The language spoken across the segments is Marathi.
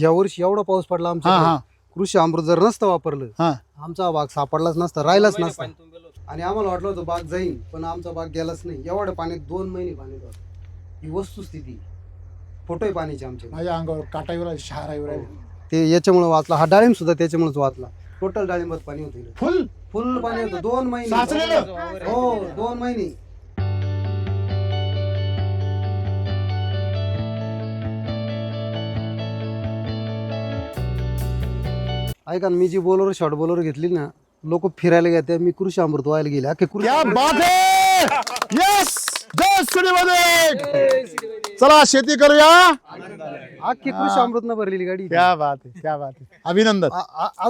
यावर्षी एवढा पाऊस पडला आमच्या कृषी अमृत जर नसतं वापरलं आमचा बाग सापडलाच नसता, राहिलाच नसता. आणि आम्हाला वाटलं होतं बाग जाईल, पण आमचा बाग गेलाच नाही. एवढ्या पाण्यात 2 महिने पाणी होतं. ही वस्तुस्थिती, फोटोय पाण्याचे आमचे. माझ्या अंगावर काटा येऊ राहिले, शहारा येऊ राहिले. ते याच्यामुळे वाचला. हा डाळिंब सुद्धा त्याच्यामुळेच वाचला. टोटल डाळिंबात पाणी होतं, फुल फुल पाणी होतं. 2 महिने साचलेलं. हो 2 महिने. ऐका ना, मी जी बोलवर शॉर्ट बोलवर घेतली ना, लोक फिरायला गेले, मी कृषी अमृत व्हायला गेले. अख्खे क्या बात है. यस, जय श्रीमध्ये. चला शेती करूया. अख्खी कृषी अमृत न भरलेली गाडी. क्या बात है, क्या बात है. अभिनंदन.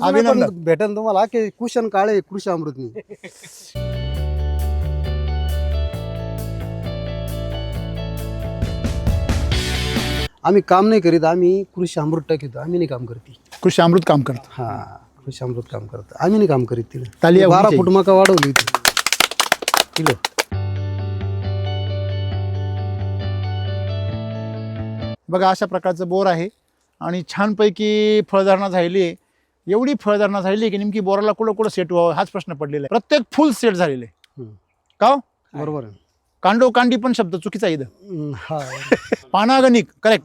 अभिनंदन भेटन तुम्हाला. अख्खे कुशन काळे कृषी अमृतनी. आम्ही काम नाही करीत, आम्ही कृषी अमृत टाकतो. आम्ही नाही काम करते. कृषी अमृत काम करत. हा, कृषी अमृत काम करत. आम्ही नाही काम करीत. तिला ताली 12 फूट मका वाढवली होती किलो. बघा अशा प्रकारचं बोर आहे आणि छानपैकी फळधारणा झालेली आहे. एवढी फळधारणा झालेली आहे की नेमकी बोराला कुठं कुठं सेट व्हावं हाच प्रश्न पडलेला आहे. प्रत्येक फुल सेट झालेले का हो? बरोबर आहे. कांडोकांडी पण शब्द चुकीचा आहे इथं. हा पानागणिक, करेक्ट,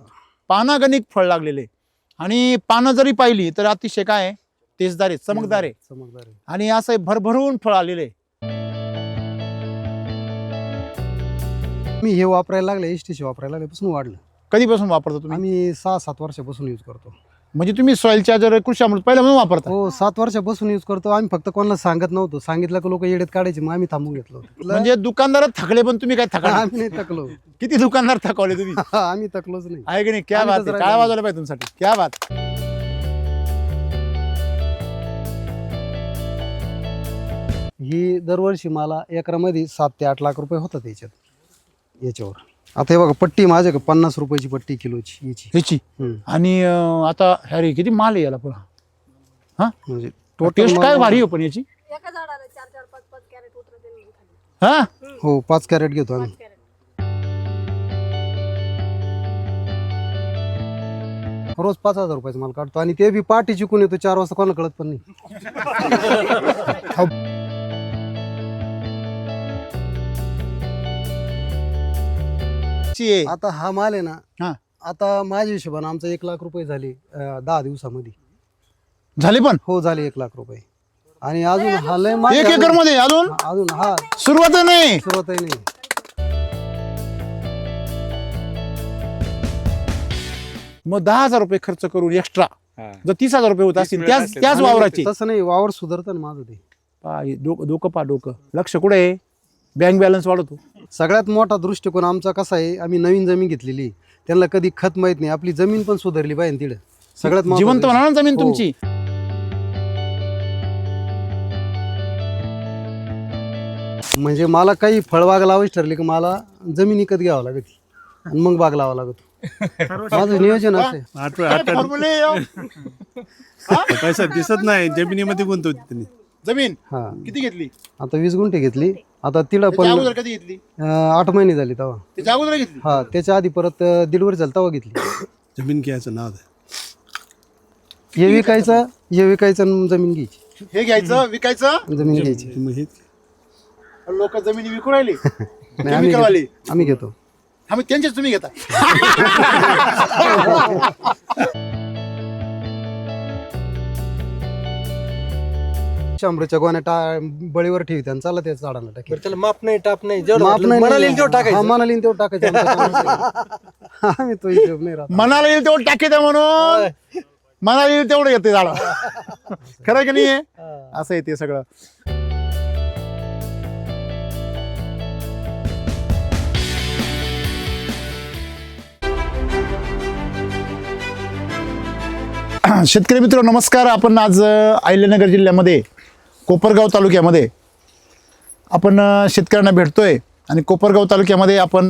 पानागणिक फळ लागलेले. आणि पानं जरी पाहिली तर अतिशय काय आहे, तेजदार आहे, चमकदार आहे. आणि असं भरभरून फळ आलेले. मी हे वापरायला लागले, एसटीसी वापरायला लागल्यापासून वाढलं. कधीपासून वापरता तुम्ही? आम्ही 6-7 वर्षापासून यूज करतो. म्हणजे तुम्ही सॉइल चार्जर कृषी अमृत पहिल्यापासून वापरता? हो 7 वर्षापासून यूज करतो. आम्ही फक्त कोणाला सांगत नव्हतो. सांगितलं की लोक येडेत काढायचे, मग आम्ही थांबून घेतलो. म्हणजे दुकानदार थकले पण तुम्ही काय थकला? आम्ही नाही थकलो. किती दुकानदार थकवले तुम्ही? आम्ही थकलोच नाही. आहे की नाही? क्या बात आहे. काय वाजवलं पाहिजे तुमच्यासाठी. क्या बात. ही दरवर्षी मला एकरामध्ये 7 ते 8 लाख रुपये होतात याच्यावर. आता हे बघा पट्टी माझ्याकडे 50 रुपयाची पट्टी किलोची याची ह्याची. आणि आता अरे किती माल आहे याला पुन्हा. हा म्हणजे टेस्ट काय भारी हो पण याची. एका झाडाला 4-4-5-5 कॅरेट उतरते. हा हो 5 कॅरेट घेतो आम्ही. रोज 5,000 रुपयाचा माल काढतो. आणि ते बी पाठी चिकून येतो 4 वाजता, कोणाला कळत पण नाही. आता हा माल आहे ना, आता माझ्या हिशोबाने आमचा 1 लाख रुपये झाले 10 दिवसामध्ये. झाले पण? हो झाले 1 लाख रुपये. आणि अजून हा लय माल 1 एकर मध्ये अजून हा सुरुवात नाही. सुरुवातही नाही. मग 10,000 रुपये खर्च करून एक्स्ट्रा जर 30,000 रुपये होत असतील त्याच वावराचे. तसं नाही, वावर सुधारतं ना माझं ते. डोकं लक्ष कुठे आहे, बँक बॅलन्स वाढवतो. सगळ्यात मोठा दृष्टिकोन आमचा कसा आहे, आम्ही नवीन जमीन घेतलेली, त्यांना कधी खत माहित नाही. आपली जमीन पण सुधारली पाहिजे तिकडे. सगळ्यात जिवंत म्हणा ना जमीन तुमची. म्हणजे मला काही फळबाग लावायची ठरली की मला जमीन विकत घ्यावं लागते आणि मग बाग लावा लागतो. माझं नियोजन असं पैसा दिसत नाही, जमिनीमध्ये गुंतवते त्यांनी. जमीन हा किती घेतली? आता 20 गुंठे घेतली. आता तिला पण अगोदर कधी घेतली? 8 महिने झाले तेव्हा. त्याच्या अगोदर घेतली? हा त्याच्या आधी परत 1.5 वर्ष झालं तेव्हा घेतली. जमीन घ्यायचं नाव आहे. हे विकायचं आणि जमीन घ्यायची. हे घ्यायचं, विकायचं, जमीन घ्यायची. मग हेच लोक जमिनी विकू राहिली. आम्ही घेतो. हा मग त्यांचेच तुम्ही घेता. शंभरच्या गोण्या बळीवर ठेवी आणि चालला त्या झाडाला टाकी. त्याला माप नाही, टाप नाही, माप नाही, म्हणाले तेवढं टाकायचं. म्हणाले तेवढं टाकायचं. आम्ही तो हिशोब नाही राहत. मनाला येईल तेवढं टाकी द्या म्हणून. मनाला येईल तेवढं येते झाड. खरं की नाही? असं येते सगळं. शेतकरी मित्र नमस्कार. आपण आज अहिल्यानगर जिल्ह्यामध्ये कोपरगाव तालुक्यामध्ये आपण शेतकऱ्यांना भेटतोय. आणि कोपरगाव तालुक्यामध्ये आपण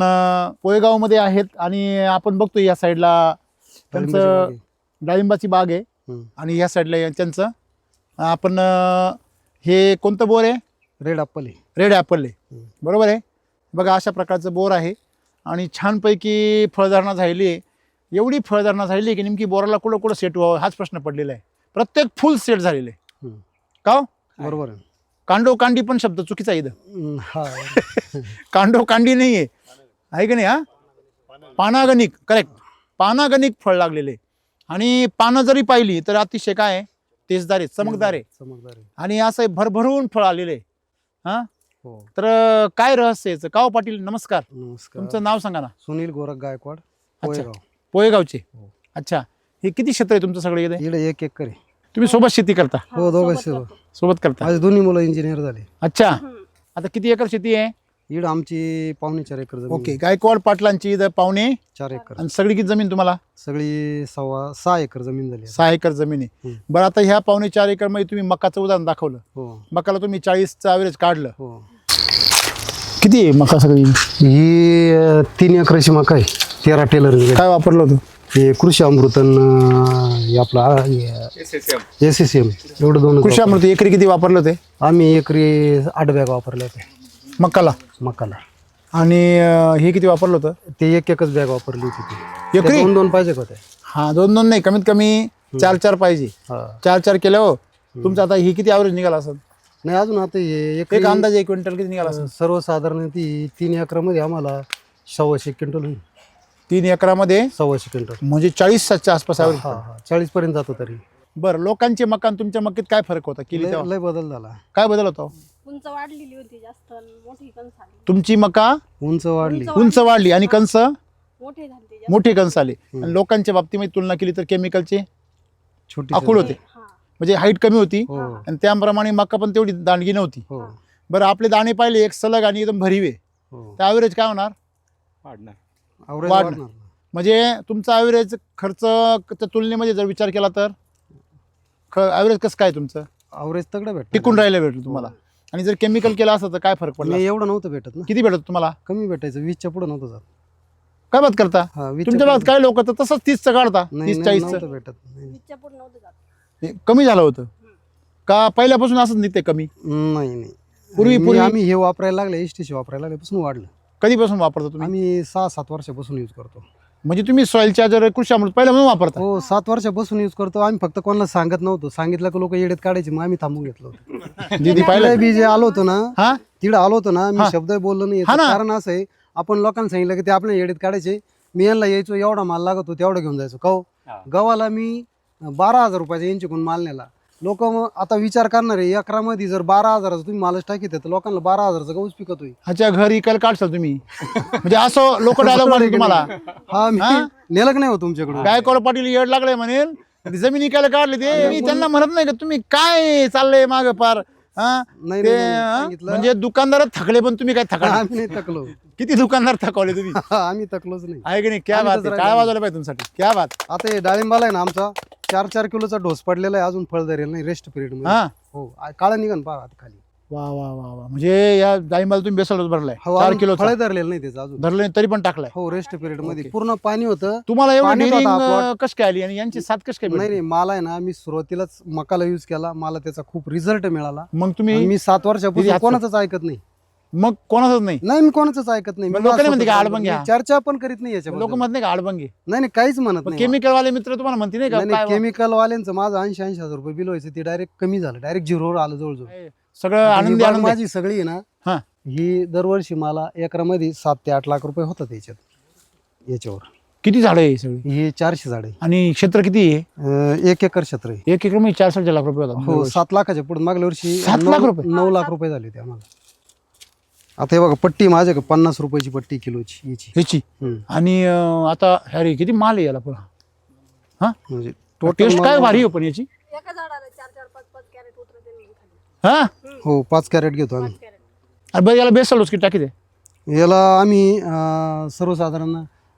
पोयगावमध्ये आहेत. आणि आपण बघतोय या साईडला त्यांचं डाळिंबाची बाग आहे. आणि या साईडला त्यांचं आपण हे कोणतं बोर आहे? रेड ॲपल आहे. रेड ॲपल आहे, बरोबर आहे. बघा अशा प्रकारचं बोर आहे आणि छानपैकी फळधारणा झालेली आहे. एवढी फळधारणा झालेली आहे की नेमकी बोराला कुठं कुठं सेट व्हावं हाच प्रश्न पडलेला आहे. प्रत्येक फुल सेट झालेलं आहे. हम्म. का हो? बरोबर आहे. कांडो कांडी पण शब्द चुकीचा आहे इथं. हा कांडो कांडी नाही आहे की नाही? हा, पानागणिक, करेक्ट, पानागणिक फळ लागलेले आणि पानं जरी पाहिली तर अतिशय काय आहे, तेजदार आहे, चमकदार आहे चमकदार आहे. आणि असं भरभरून फळ आलेले. हा, हो. तर काय रहस्य याचं? का हो पाटील, नमस्कार. नमस्कार. तुमचं नाव सांगा ना. सुनील गोरख गायकवाड, पोहेगाव. पोहेगावचे. हो. अच्छा, हे किती क्षेत्र आहे तुमचं सगळं इथे? इकडे 1 एकर आहे. तुम्ही सोबत शेती करता? हो, दोघं सोबत करता. माझे दोन्ही मुलं इंजिनियर झाले. अच्छा, आता किती एकर शेती आहे? इकडे आमची 4.25 एकर जमीन. ओके, गायकवाड पाटलांची इथं 4.25 एकर. आणि सगळी किती जमीन तुम्हाला? सगळी 6 एकर जमीन झाली. 6 एकर जमीन आहे. बरं, आता ह्या 4.25 एकर मध्ये तुम्ही मकाचं उदाहरण दाखवलं. हो मकाला तुम्ही 40चं ॲव्हरेज काढलं. हो. किती आहे मका सगळी? ही 3 एकराची मका आहे. 13 टेलर. काय वापरलं होतं? हे कृषी अमृतन हे आपला SSM एवढं 2 कृषी अमृत एकरी किती वापरलं होते? आम्ही एकरी 8 बॅग वापरल्या होत्या मकाला. मकाला. आणि हे किती वापरलं होतं? ते एकच बॅग वापरली होती ती. एकरी? 2 पाहिजे होते. हा, 2 नाही, कमीत कमी 4 पाहिजे. हा. 4 केलं हो. तुमचं आता ही किती ॲव्हरेज निघाला असेल? नाही, अजून आता हे एक अंदाजे 1 क्विंटल किती निघाला असेल? सर्वसाधारण ती 3 एकरामध्ये आम्हाला 125 क्विंटल होईल. 3 एकरामध्ये 125 क्विंटल म्हणजे 40च्या आसपास ॲव्हरेज. 40 पर्यंत जातो तरी. बरं, लोकांची मका आणि तुमच्या मक्कीत काय फरक होता? केली तेव्हा लय बदल झाला. काय बदल होता? उंच वाढलेली होती जास्त आणि मोठी कणस आली. तुमची मका उंच वाढली. उंच वाढली आणि कंस मोठे झाले ते जास्त. मोठे कंस आले. आणि लोकांच्या बाबतीमध्ये तुलना केली तर केमिकलचे छोटी अकुल होते, हा. म्हणजे हाईट कमी होती हो आणि त्याप्रमाणे मका पण तेवढी दांडगी नव्हती. हो बरं, आपले दाणे पाहिले एक सलग आणि एकदम भरीवे, हो. तर ॲव्हरेज काय होणार? Average वाढणार. वाढणार. म्हणजे तुमचा ॲव्हरेज खर्च तुलनेमध्ये जर विचार केला तर ॲव्हरेज कसं काय तुमचं Average तगडं भेटत. टिकून राहिलं भेटलं तुम्हाला? आणि जर केमिकल केलं असतं तर काय फरक पडला? नाही, एवढं नव्हतं भेटत ना. किती भेटत तुम्हाला? कमी भेटायचं. 20च्या पुढे नव्हतं जात. काय बात करता? हा, 20च्या तुमच्या भागात काय लोक तर तसंच 30चं काढता, नाही, 30-40चं नव्हतं भेटत. नाही, वीसच्या पुढे नव्हतं जात. कमी झालं होतं का? पहिल्यापासून असंच निघते कमी? नाही. पूर्वी आम्ही हे वापरायला लागले, STC वापरायला लागल्यापासून वाढलं. कधीपासून वापरता तुम्ही? आम्ही 6-7 वर्षापासून यूज करतो. म्हणजे तुम्ही सॉइल चार्जर कृषी अमृत पहिल्यापासून वापरता? हो, 7 वर्षापासून यूज करतो. आम्ही फक्त कोणाला सांगत नव्हतो. सांगितलं की लोक येडेत काढायचे, मग आम्ही थांबून घेतलं होतं. दीदी पाहिलं? बी जे आलो होतो ना, हा, तिकडे आलो होतो ना, मी शब्द बोललो नाही. हा ना. कारण असं आहे, आपण लोकांना सांगितलं की ते आपल्या येडेत काढायचे. मी यांना यायचो, एवढा माल लागतो तेवढा घेऊन जायचो. काहो, गव्हाला मी 12,000 रुपयाचा इंचिकून माल नेला. लोक मग आता विचार करणार आहे, एकरामध्ये जर 12,000चा तुम्ही मालच टाकीत तर लोकांना 12,000चा गहूच पिकत होईल. अच्छा, घर इकायला काढसाल तुम्ही? म्हणजे असं लोक डायलॉग मारतील तुम्हाला? हा, मी नेलं का नाही हो तुमच्याकडून? गायकवाड पाटील येड लागले म्हणेल, जमीन इकायला काढले ते. मी त्यांना म्हणत नाही का तुम्ही काय चाललंय माग पार? हा, नाही, ते नाही, हा? सांगितलं. म्हणजे दुकानदारच थकले पण तुम्ही काय थका? आम्ही नाही थकलो. किती दुकानदार थकवले तुम्ही? आम्ही थकलोच नाही. आहे की नाही? क्या आम्ही बात तसं आहे, राहिलो काय वाजवलं पाहिजे तुमसाठी, क्या बात. आता हे डाळिंबाला आहे ना, आमचा 4-4 किलोचा डोस पडलेला आहे. अजून फळ धरेल नाही रेस्ट पिरियड मध्ये. हा, हो, काळा निघन पहा आता खाली. वा वा वा वा. म्हणजे या डाळिंबाला तुम्ही बेसल भरलाय हो, 4 किलो फळ धरलेलं नाही त्याचं अजून. धरलं तरी पण टाकलाय. हो, रेस्ट पिरियड मध्ये पूर्ण पाणी होतं. तुम्हाला एवढं पाण्यात होता हा डेअरिंग plot. कशी काय आली आणि यांची साथ कशी काय नाही भेटली? नाही, मला आहे ना, मी सुरुवातीलाच मकाला यूज केला. मला त्याचा खूप रिझल्ट मिळाला. मग तुम्ही आणि मी 7 वर्षापासून हात- कोणाचंच ऐकत नाही. मग कोणाचंच नाही? नाही, मी कोणाचंच ऐकत नाही. मग मी लोकांनी माझं म्हणते का स्वतःचं आडबंग घ्या? मी चर्चा पण करीत नाही याच्याबद्दल. लोक म्हणत नाही का आडबंगे? नाही नाही, काहीच म्हणत पण नाही. केमिकल वाले मित्र तुम्हाला म्हणते नाही का नाही काय नाही, केमिकल वाल्यांचं माझं 80,000 रुपये बिल व्हायचं, ते डायरेक्ट कमी झालं. डायरेक्ट झिरोवर आलं जवळजवळ. काय? सगळं ही आनंदी बाग आनंद आहे. माझी सगळी आहे ना, हा, ही दरवर्षी मला एकरामध्ये 7 ते 8 लाख रुपये होतात याच्यावर. किती झाड आहे सगळी? हे 400 झाडे. आणि क्षेत्र किती आहे? 1 एकर क्षेत्र आहे. 1 एकर मध्ये 4-4 लाख रुपये होतात. हो, 7 लाखाच्या पुढे. मागल्या वर्षी 7 लाख रुपये? 9 लाख रुपये झाले ते आम्हाला. आता हे बघा, पट्टी माझ्याकडे 50 रुपयाची पट्टी किलोची याची. ह्याची. आणि आता अरे किती माल आहे याला पुन्हा. हा, म्हणजे टेस्ट काय भारी हो पण याची. एका झाडाला 4-4, 5-5 कॅरेट उतरते खाली. हा, हो, 5 कॅरेट घेतो आम्ही. 5 कॅरेट. अरे बरं, याला बेसल डोस किती टाकी दे? याला आम्ही सर्वसाधारण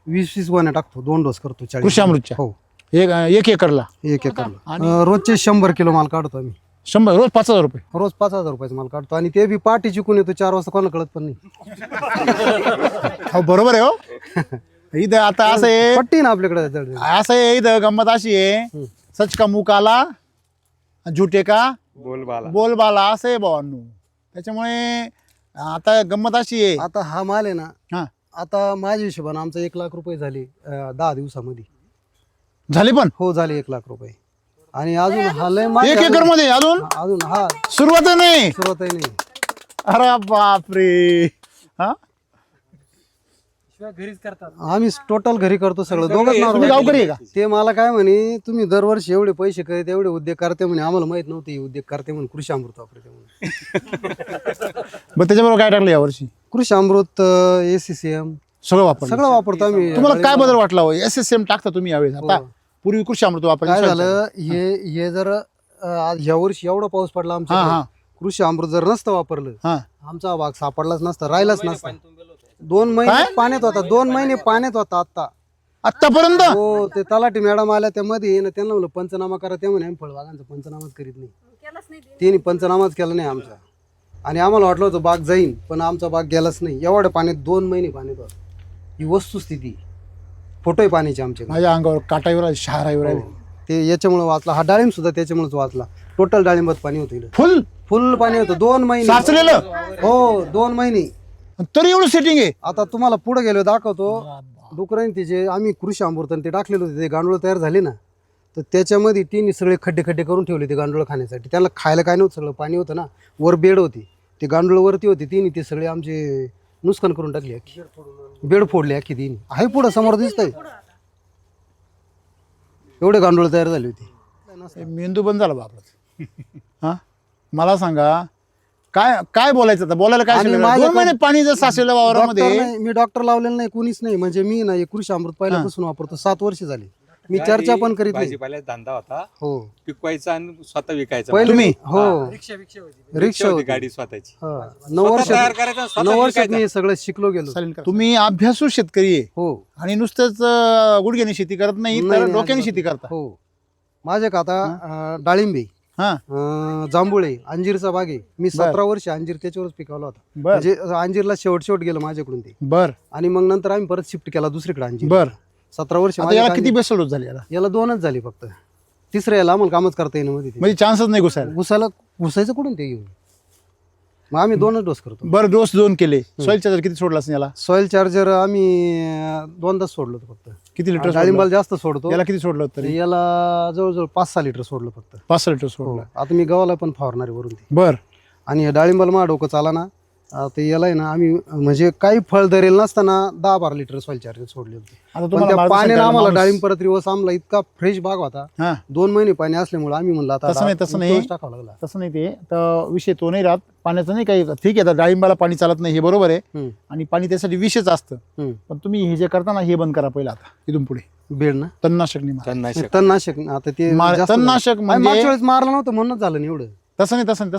20-20 गोण्या टाकतो. 2 डोस करतो 40. कृषी अमृतच्या? हो, 1 एकरला 1 एकरला. रोजचे 100 किलो माल काढतो आम्ही. 100 रोज 5,000 रुपये? रोज 5,000 रुपयाचा माल काढतो. आणि ते बी पाठी चिकून येतो 4 वाजता, कोणाला कळत पण नाही. हो, बरोबर आहे हो. इथं आता असं आहे, पट्टी ना आपल्याकडे. असं आहे इथं गंमत अशी आहे, सच का मुक आला झुटे का बोलबाला असं आहे भावांनो. त्याच्यामुळे आता गंमत अशी आहे. आता हा माल आहे ना, हा, आता माझ्या हिशोबाने आमचा 1 लाख रुपये झाले 10 दिवसामध्ये. झाले पण हो झाले 1 लाख रुपये. आणि अजून हा लय 1 एकर मध्ये अजून अजून हा सुरुवात नाही. सुरुवात नाही. अरे बापरे. हा आम्ही टोटल घरी करतो सगळं. दोघंच तुम्ही नवरा गावकरी आहे का? ते मला काय म्हणे तुम्ही दरवर्षी एवढे पैसे करीत एवढे उद्योग करते म्हणे. आम्हाला माहित नव्हते हे उद्योग करते म्हणून. कृषी अमृत वापरते म्हणून. मग त्याच्याबरोबर काय टाकलं यावर्षी? कृषी अमृत SCCM सगळं वापर. सगळं वापरतो आम्ही. तुम्हाला काय बदल वाटला हो? SSM टाकता तुम्ही यावेळेस? आता पूर्वी कृषी अमृत काय वापरायचं. झालं हे जर ह्या वर्षी एवढा पाऊस पडला हा आमच्या हा कृषी अमृत जर नसतं वापरलं हा आमचा भाग सापडलाच नसता, राहिलाच नसता. 2 महिने पाण्यात होता. 2 महिने पाण्यात होता आता. आतापर्यंत. हो ते तलाठी मॅडम आल्या त्यामध्ये ना, त्यांना म्हणलं पंचनामा करा. ते म्हणे आम्ही फळबागांचा पंचनामाच करीत नाही. केलंच नाही ते. त्यांनी पंचनामाच केला नाही आमचा. आणि आम्हाला वाटलं होतं बाग जाईन, पण आमचा बाग गेलाच नाही. एवढ्या पाण्यात 2 महिने पाण्यात होता. ही वस्तुस्थिती. फोटोही पाण्याचे आमच्याकडे. माझ्या अंगावर काटावर आले, शहारावर आले. ते याच्यामुळे वाचला. हा डाळिंब सुद्धा त्याच्यामुळेच वाचला. टोटल डाळिंबात पाणी होतं इकडं. फुल फुल पाणी होतं 2 महिने. साचलेलं. हो 2 महिने. तरी एवढं सेटिंग आहे. आता तुम्हाला पुढे गेलो दाखवतो. डुकरांनी ते जे आम्ही कृषी अमृत ते टाकलेलं होते, ते गांडूळ तयार झाले ना, तर त्याच्यामध्ये तिने सगळे खड्डे खड्डे करून ठेवले ते गांडूळ खाण्यासाठी. त्याला खायला काय नव्हतं, सगळं पाणी होतं ना. वर बेड होती, ते गांडूळ वरती होते. तिने ते सगळे आमचे नुकसान करून टाकले. अख्खी बेड फोडले अख्खी तिने. आहे पुढं समोर दिसतंय. एवढे गांडूळ तयार झाले होते. मेंदू बंद झाला बापरा. हा मला सांगा काय काय बोलायचं आता? बोलायला काय आणि शिल्लक आहे? माझ्याकडे 2 महिने पाणी जर साचलेलं वावरामध्ये. डॉक्टर नाही, मी डॉक्टर लावलेलं नाही, कोणीच नाही. म्हणजे मी ना हे कृषी अमृत पहिल्यापासून वापरतो. 7 वर्ष झाली. मी चर्चा पण करीत नाही. भाजीपाल्याचा धंदा होता, हो पिकवायचा आणि स्वतः विकायचा. पहिले तुम्ही? हो रिक्षा होती गाडी स्वतःची. 9 वर्ष तयार करायचा आणि स्वतः 9 वर्षात विकायचा. मी हे सगळं शिकलो गेलो. चालेल का? तुम्ही अभ्यासू शेतकरी आहे हो आणि नुसतंच गुडघ्याने शेती करत नाही, नाही, तर नाही, डोक्याने अजिबात शेती करता. हो माझ्या का आता डाळिंबे, हा जांभुळे, अंजीरचा बाग आहे. मी 17 वर्ष अंजीर त्याच्यावरच पिकवला होता. बर म्हणजे अंजीरला शेवट गेलं माझ्याकडून ते. बर आणि मग नंतर आम्ही परत शिफ्ट केला दुसरीकडे अंजीर. बर 17 वर्ष आता माझ्या याला अंजीर- किती बेसल डोस झाले याला? याला 2च झाली फक्त. तिसऱ्या याला आम्हाला कामच करता येणं मध्ये. म्हणजे चान्सच नाही घुसायला. घुसायचं कुठून ते घेऊन. मग आम्ही 2च डोस करतो. बरं डोस 2 केले. सॉइल चार्जर किती सोडला असेल याला? सॉइल चार्जर आम्ही 2दाच सोडलो होतं फक्त. किती लिटर सोडलं? डाळिंबाला जास्त सोडतो. याला किती सोडलं होतं तरी? याला जवळजवळ 5-6 लिटर सोडलं फक्त. 5 लिटर हो सोडलं. आता मी गव्हाला पण फवारणार आहे वरून ते. बर आणि हे डाळिंबाला मा डोकं चाला ना, आता याला आहे ना आम्ही म्हणजे काही फळ धरेल नसताना 10-12 लिटर सॉइल चार्जर सोडले होते. आता पण तुम्हाला त्या मार्गदर्शन पाण्याने करायला आम्हाला माणूस- डाळिंब परत रिवर्स आमला इतका फ्रेश बाग होता. हा 2 महिने पाणी असल्यामुळे आम्ही म्हणलं आता तसं नाही. डोस टाकावा लागला. तसं नाही. ते तर विषय तो नाही राहत पाण्याचा. नाही काही ठीक आहे, आता डाळिंबाला पाणी चालत नाही हे बरोबर आहे. हम्म, आणि पाणी त्यासाठी विषच असतं. हम्म. पण तुम्ही हे जे करता ना हे बंद करा पहिला. आता इथून पुढे बेड ना तणनाशक नाही मारा. तणनाशक. तणनाशक आता ते जास्त झालं. तणनाशक आणि म्हणजे मागच्या वेळेस मारलं नव्हतं म्हणूनच झालं नाही एवढं. तसं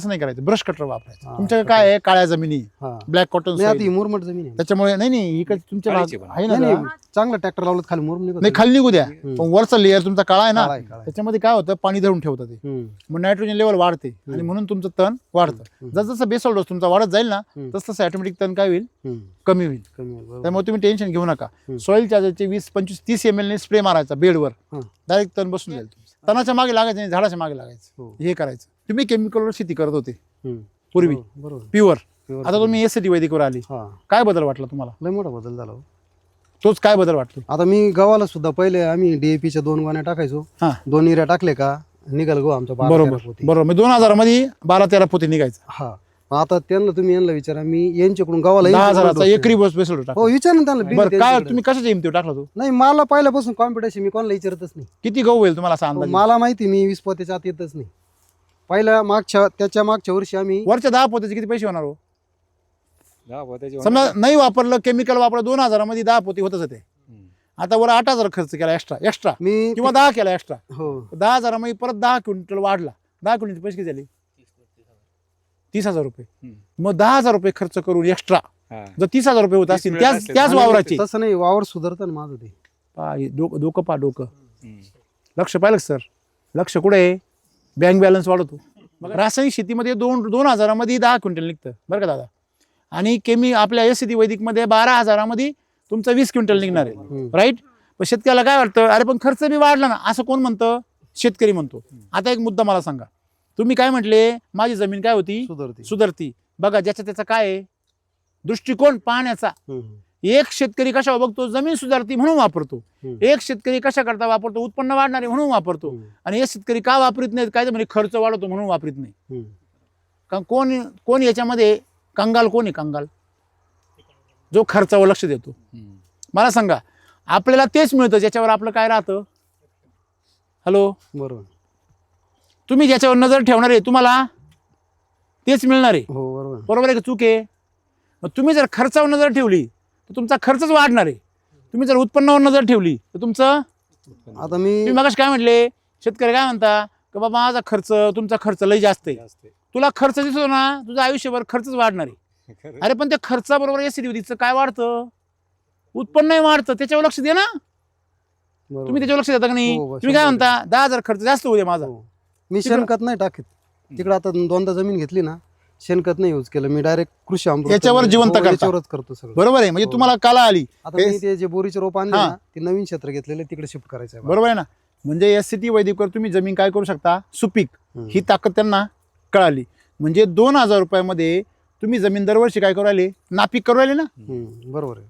नाही करायचं. ब्रश कटर वापरायचं. तुमच्याकडे काय आहे? काळ्या जमिनी, हा ब्लॅक कॉटन नाही आता ही मुरमट जमीन आहे. त्याच्यामुळे नाही इकडे तुमच्या काळीची भाग- पण. आहे ना नाही जरा. नाही, चांगलं ट्रॅक्टर लावलं तर खाली मुरम निघत नाही खाली निघू द्या. पण वरचा लेअर तुमचा काळा आहे ना, काळा आहे, काळा आहे. त्याच्यामध्ये काय होतं पाणी धरून ठेवतं ते. हम्म, मग नायट्रोजन लेवल वाढते आणि म्हणून तुमचं तण वाढतं. जसं बेसल डोस तुमचा वाढत जाईल ना तसं ऑटोमॅटिक तण काय होईल? हम्म. कमी होईल. कमी आहे, बरोबर. त्यामुळे तुम्ही टेन्शन घेऊ नका. सॉइल चार्जरचे 20-25-30 ml ने स्प्रे मारायचा बेडवर. हं. डायरेक्ट तण बसून जाईल. तणाच्या मागे लागायचं नाही, झाडाच्या मागे लागायचं. हो. हे करायचं. तुम्ही केमिकलवर शेती करत होते हम्म. पूर्वी, बरोबर. प्युअर. Pure. आता तुम्ही SCT वैदिकवर आली. हा काय बदल वाटला तुम्हाला? लय मोठा बदल झाला हो. तोच काय बदल वाटतो? आता मी गव्हाला सुद्धा पहिले आम्ही DAP च्या 2 गोण्या टाकायचो. हा 2 युरिया टाकले का निघाल गो आमचा 12-13 बरोबर पोती. बरोबर. मी 2000 मध्ये 12-13 पोते निघायचं. हा मग आता त्यांना तुम्ही यांना विचारा, मी यांच्याकडून गव्हाला 10,000चा एकरी बस बेसल टाक. हो विचार ना त्यांना. बिल बरं काय त्यांच्याकडे. तुम्ही कशाच्या हिमतीवर टाकला तो? नाही मला पहिल्यापासून कॉन्फिडन्स, मी कोणाला विचारतच नाही. किती गहू होईल तुम्हाला असा हो, अंदाज? मला माहिती मी 20 पोत्याच्या आत येतच नाही. पहिल्या त्याच्या मागच्या वर्षी आम्ही वरच्या 10 पोत्याचे किती पैसे होणार हो? त्याची समजा नाही वापरलं, केमिकल वापरलं, 2000 मध्ये 10 पोती होतच ते. आता वर 8000 खर्च केला एक्स्ट्रा मी किंवा 10 केला एक्स्ट्रा. हो 10,000 मध्ये परत 10 क्विंटल वाढला. 10 क्विंटल पैसे किती झाले? 30,000 रुपये. मग 10,000 रुपये खर्च करून एक्स्ट्रा जर 30,000 रुपये होत असतील त्याच वावराचे. तसं नाही, वावर सुधारतं ना माझं ते. डोकं लक्ष पाहिलं सर? लक्ष कुठे आहे? बँक बॅलन्स वाढवतो. मग रासायनिक शेतीमध्ये 2,000 मध्ये 10 क्विंटल निघतं बरं का दादा. आणि आपल्या SCT वैदिकमध्ये 12,000 मध्ये तुमचं 20 क्विंटल निघणार आहे. राईट. पण शेतकऱ्याला काय वाटतं, अरे पण खर्च बी वाढला ना, असं कोण म्हणतं? शेतकरी म्हणतो. आता एक मुद्दा मला सांगा, तुम्ही काय म्हटले? माझी जमीन काय होती? सुधारते. सुधारती. बघा ज्याचा त्याचा काय आहे दृष्टिकोन पाहण्याचा. एक शेतकरी कशा बघतो, जमीन सुधारती म्हणून वापरतो. एक शेतकरी कशा करता वापरतो, उत्पन्न वाढणारे म्हणून वापरतो. आणि एक शेतकरी का वापरत नाहीत, काय तर म्हणजे खर्च वाढवतो म्हणून वापरत नाही. का कोण कोण याच्यामध्ये कंगाल कोण आहे? कंगाल जो खर्चावर लक्ष देतो. मला सांगा, आपल्याला तेच मिळतं ज्याच्यावर आपलं काय राहतं. हॅलो, बरोबर. तुम्ही ज्याच्यावर नजर ठेवणार आहे तुम्हाला तेच मिळणार आहे. हो बरोबर. बरोबर आहे का चूक आहे? मग तुम्ही जर खर्चावर नजर ठेवली तर तुमचा खर्चच वाढणार आहे. तुम्ही जर उत्पन्नावर नजर ठेवली तर तुमचं, आता तुम्ही मगाशी काय म्हटले, शेतकरी काय म्हणता की बाबा माझा खर्च, तुमचा खर्च लय जास्त आहे. तुला खर्च दिसतो ना, तुझं आयुष्यभर खर्चच वाढणार आहे. अरे पण त्या खर्चाबरोबर एसिडिटीचं काय वाढतं? उत्पन्न वाढतं. त्याच्यावर लक्ष दे ना. तुम्ही त्याच्यावर लक्ष देता का नाही? तुम्ही काय म्हणता 10,000 खर्च जास्त होऊ दे माझा. मी शेणखत नाही टाकीत तिकडे. आता 2दा जमीन घेतली ना, शेणखत नाही यूज केलं मी, डायरेक्ट कृषी अमृत याच्यावर जिवंत करता. याच्यावरच करतो सगळं. बरोबर आहे. म्हणजे तुम्हाला काला आली. आता मी ते जे बोरीचे रोप आणले ना, ते नवीन क्षेत्र घेतलेले तिकडे शिफ्ट करायचं आहे. बरोबर आहे ना. म्हणजे SCT वैदिकवर तुम्ही जमीन काय करू शकता, सुपीक, ही ताकद त्यांना कळाली. म्हणजे 2,000 रुपयामध्ये तुम्ही जमीन दरवर्षी काय करू राहिले, नापीक करू राहिले ना. बरोबर आहे.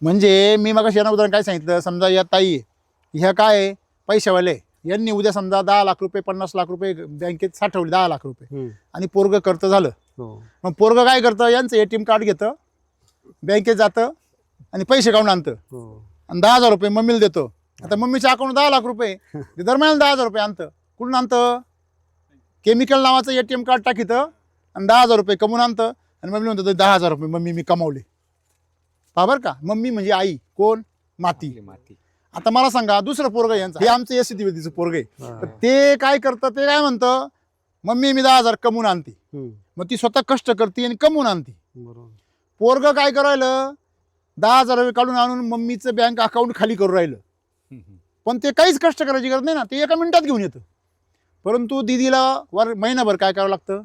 म्हणजे मी मग यांना उदाहरण काय सांगितलं, समजा या ताई आहे, ह्या काय आहे, पैशावाले, यांनी उद्या समजा 10 लाख रुपये 50 लाख रुपये बँकेत साठवले, 10 लाख रुपये, आणि पोरग करतं झालं. मग पोरग काय करतं, यांचं ATM कार्ड घेतं, बँकेत जातं आणि पैसे काढून आणतं आणि 10,000 रुपये मम्मीला देतो. आता मम्मीच्या अकाउंट 10 लाख रुपये, ते दरम्यान 10,000 रुपये आणतं. कुठून आणतं? केमिकल नावाचं ATM कार्ड टाकीतं आणि 10,000 रुपये कमवून आणतं आणि मम्मी म्हणतो 10,000 रुपये मम्मी मी कमावले. पहा बरं का, मम्मी म्हणजे आई, कोण? माती. आता मला सांगा, दुसरं पोरग यांचं, हे आमचं SCT वैदिकचं पोरग आहे, तर ते काय करतं, ते काय म्हणतं, मम्मी मी 10,000 कमवून आणते. मग ती स्वतः कष्ट करते आणि कमवून आणते. पोरग काय करायलं, 10,000 रुपये काढून आणून मम्मीचं बँक अकाउंट खाली करू राहिलं. पण ते काहीच कष्ट करायची गरज नाही ना, ते एका मिनिटात घेऊन येतं. परंतु दिदीला महिनाभर काय करावं लागतं,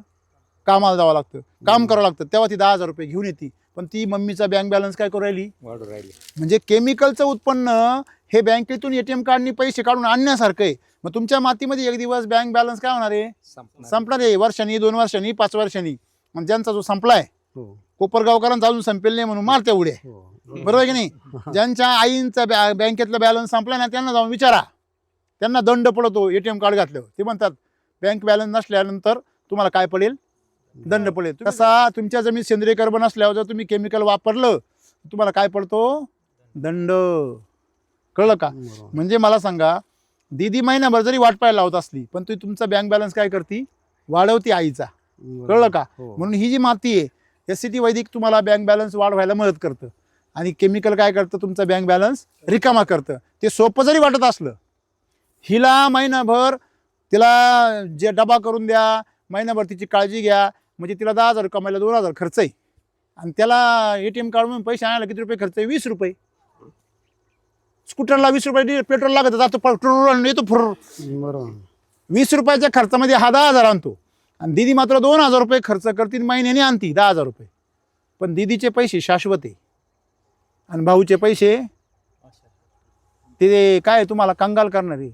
कामाला जावं लागतं, काम करावं लागतं, तेव्हा ती 10,000 रुपये घेऊन येते. पण ती मम्मीचा बँक बॅलन्स काय करू राहिली, वाढू राहिली. म्हणजे केमिकलचं उत्पन्न हे बँकेतून ATM कार्डनी पैसे काढून आणण्यासारखं आहे. मग तुमच्या मातीमध्ये एक दिवस बँक बॅलन्स काय होणार आहे, संपणार आहे. वर्षांनी, 2 वर्षांनी, 5 वर्षांनी. म्हणजे ज्यांचा जो संपलाय, कोपरगावकरांचा अजून संपेल नाही म्हणून मारते उड्या. बरोबर आहे की नाही? ज्यांच्या आईंचा बँकेतला बॅलन्स संपलाय ना, त्यांना जाऊन विचारा, त्यांना दंड पडतो ATM कार्ड घातल्यावर. ते म्हणतात बँक बॅलन्स नसल्यानंतर तुम्हाला काय पडेल, दंड पडेल. तसा तुमच्या जमीन सेंद्रिय कर्ब नसल्यावर जर तुम्ही केमिकल वापरलं तुम्हाला काय पडतो, दंड. कळलं का? म्हणजे मला सांगा, दीदी महिनाभर जरी वाट पाहायला लावत असली पण ती तुमचा बँक बॅलन्स काय करते, वाढवती आईचा. कळलं का? म्हणून ही जी माती आहे, SCT वैदिक तुम्हाला बँक बॅलन्स वाढवायला मदत करतं आणि केमिकल काय करतं, तुमचा बँक बॅलन्स रिकामा करतं. ते सोपं जरी वाटत असलं, हिला महिनाभर तिला जे डबा करून द्या, महिनाभर तिची काळजी घ्या, म्हणजे तिला 10,000 कमायला 2,000 खर्च आहे आणि त्याला ATM कार्ड म्हणून पैसे आणायला किती रुपये खर्च आहे, 20 रुपये. स्कूटरला 20 रुपये पेट्रोल लागत, जातो पेट्रोल येतो फुर. बरोबर. 20 रुपयाच्या खर्चामध्ये हा 10,000 आणतो आणि दीदी मात्र 2,000 रुपये खर्च करतील, महिन्याने आणती 10,000 रुपये. पण दीदीचे पैसे शाश्वत आहे आणि भाऊचे पैसे ते काय तुम्हाला कंगाल करणारे.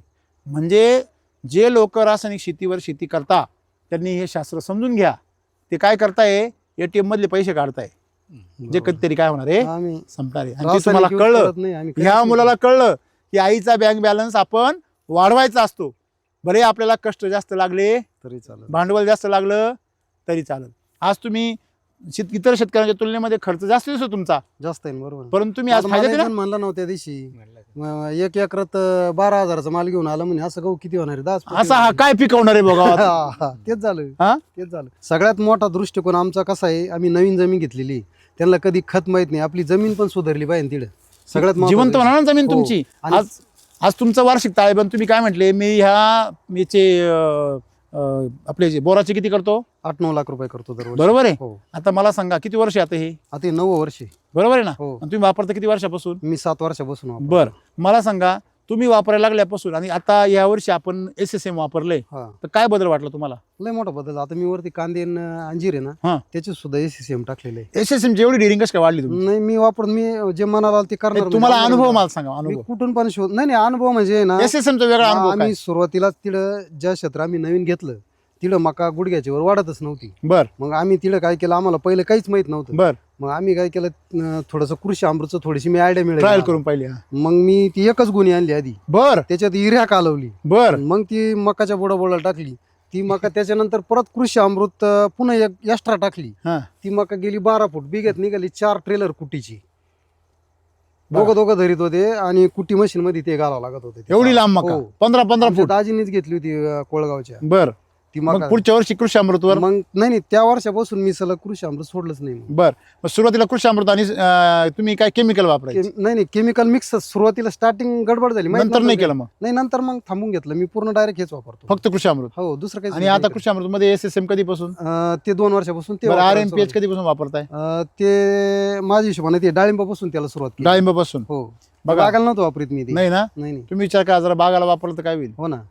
म्हणजे जे लोक रासायनिक शेतीवर शेती करता त्यांनी हे शास्त्र समजून घ्या. ते काय करताय, ATM मधले पैसे काढताय, जे कधीतरी काय होणार आहे, संपणार आहे. आणि ते तुम्हाला कळलं, ह्या मुलाला कळलं की आईचा बँक बॅलन्स आपण वाढवायचा असतो. बरे आपल्याला कष्ट जास्त लागले तरी चालेल, भांडवल जास्त लागलं तरी चालेल. आज तुम्ही इतर शेतकऱ्यांच्या तुलनेमध्ये खर्च जास्त दिसतो तुमचा, जास्त आहे. बरोबर. परंतु तुम्ही आज फायदा म्हणला नव्हता त्या दिवशी, 1 एकरात 12,000चा माल घेऊन आला म्हणे, असं गहू किती होणार आहे, 10 असा हा काय पिकवणार आहे बघा. तेच झालं. सगळ्यात मोठा दृष्टिकोन आमचा कसा आहे, आम्ही नवीन जमीन घेतलेली, त्यांना कधी खत माहित नाही, आपली जमीन पण सुधारली पाहिजे तिकडे. सगळ्यात जिवंत होणार ना जमीन तुमची. आज तुमचं वार्षिक ताळेबंद तुम्ही काय म्हटले, मी आपले बोराचे किती करतो, 8-9 लाख रुपये करतो दरवर्षी. बरोबर आहे. आता मला सांगा किती वर्ष आता हे, आता 9 वर्षे. बरोबर आहे ना. आणि तुम्ही वापरता किती वर्षापासून, मी 7 वर्षापासून. बरं, मला सांगा तुम्ही वापरायला लागल्यापासून आणि आता या वर्षी आपण SSM वापरलंय, तर काय बदल वाटला तुम्हाला? लय मोठा बदल. आता मी वरती कांदे अंजीर आहे ना, त्याचे सुद्धा SSM टाकलेले आहे. SSM जेवढी डेअरिंग कशी काय वाढली तुम्ही? नाही, मी वापरून मी जे मनाला आलं ते करणार. तुम्हाला अनुभव मला सांगा, अनुभव कुठून पण शोध. नाही, अनुभव म्हणजे ना, SSM चा वेगळा अनुभव. आम्ही सुरुवातीलाच तिकडं ज्या क्षेत्र आम्ही नवीन घेतलं तिकडं मका गुडघ्याच्या वर वाढतच नव्हती. बर. मग आम्ही तिकडं काय केलं, आम्हाला पहिले काहीच माहित नव्हतं. बर. मग आम्ही काय केलं थोडंसं कृषी अमृतचं थोडीशी मी आयडिया ट्रायल मिळाली करून पाहिली मग मी ती एकच गुणी आणली आधी बर त्याच्यात युरिया कालवली बर मग ती मकाच्या बोळाला टाकली ती मका त्याच्यानंतर परत कृषी अमृत पुन्हा एक एक्स्ट्रा टाकली हा ती मका गेली 12 फूट बिघत निघाली 4 ट्रेलर कुटीची दोघं धरीत होते आणि कुटी मशीन मध्ये ते घालावं लागत होते एवढी लांब मका हो. 15-15 आमच्या फूट दाजीनीच घेतली होती कोळगावच्या बर ती मग मका पुढच्या वर्षी कृषी अमृतवर मग नाही त्या वर्षापासून मी सलग कृषी अमृत सोडलंच नाही बर मग सुरुवातीला कृषी अमृत आणि तुम्ही काय केमिकल वापरायचे नाही केमिकल मिक्स सुरुवातीला स्टार्टिंग गडबड झाली माहित नंतर नाही नव्हतं केलं मग नाही नंतर मग थांबून घेतलं मी पूर्ण डायरेक्ट हेच वापरतो फक्त कृषी अमृत हो दुसरं काही आणि आता कृषी अमृत मध्ये SSM कधीपासून ते 2 वर्षापासून ते RMPH कधीपासून वापरताय ते माझ्या हिशोबाने ते डाळिंबापासून त्याला सुरुवात केली डाळिंबापासून हो बघा. बागाला नव्हतं वापरीत मी ते नाही ना नाही तुम्ही विचार करा जरा बागाला वापरलं तर काय होईल हो ना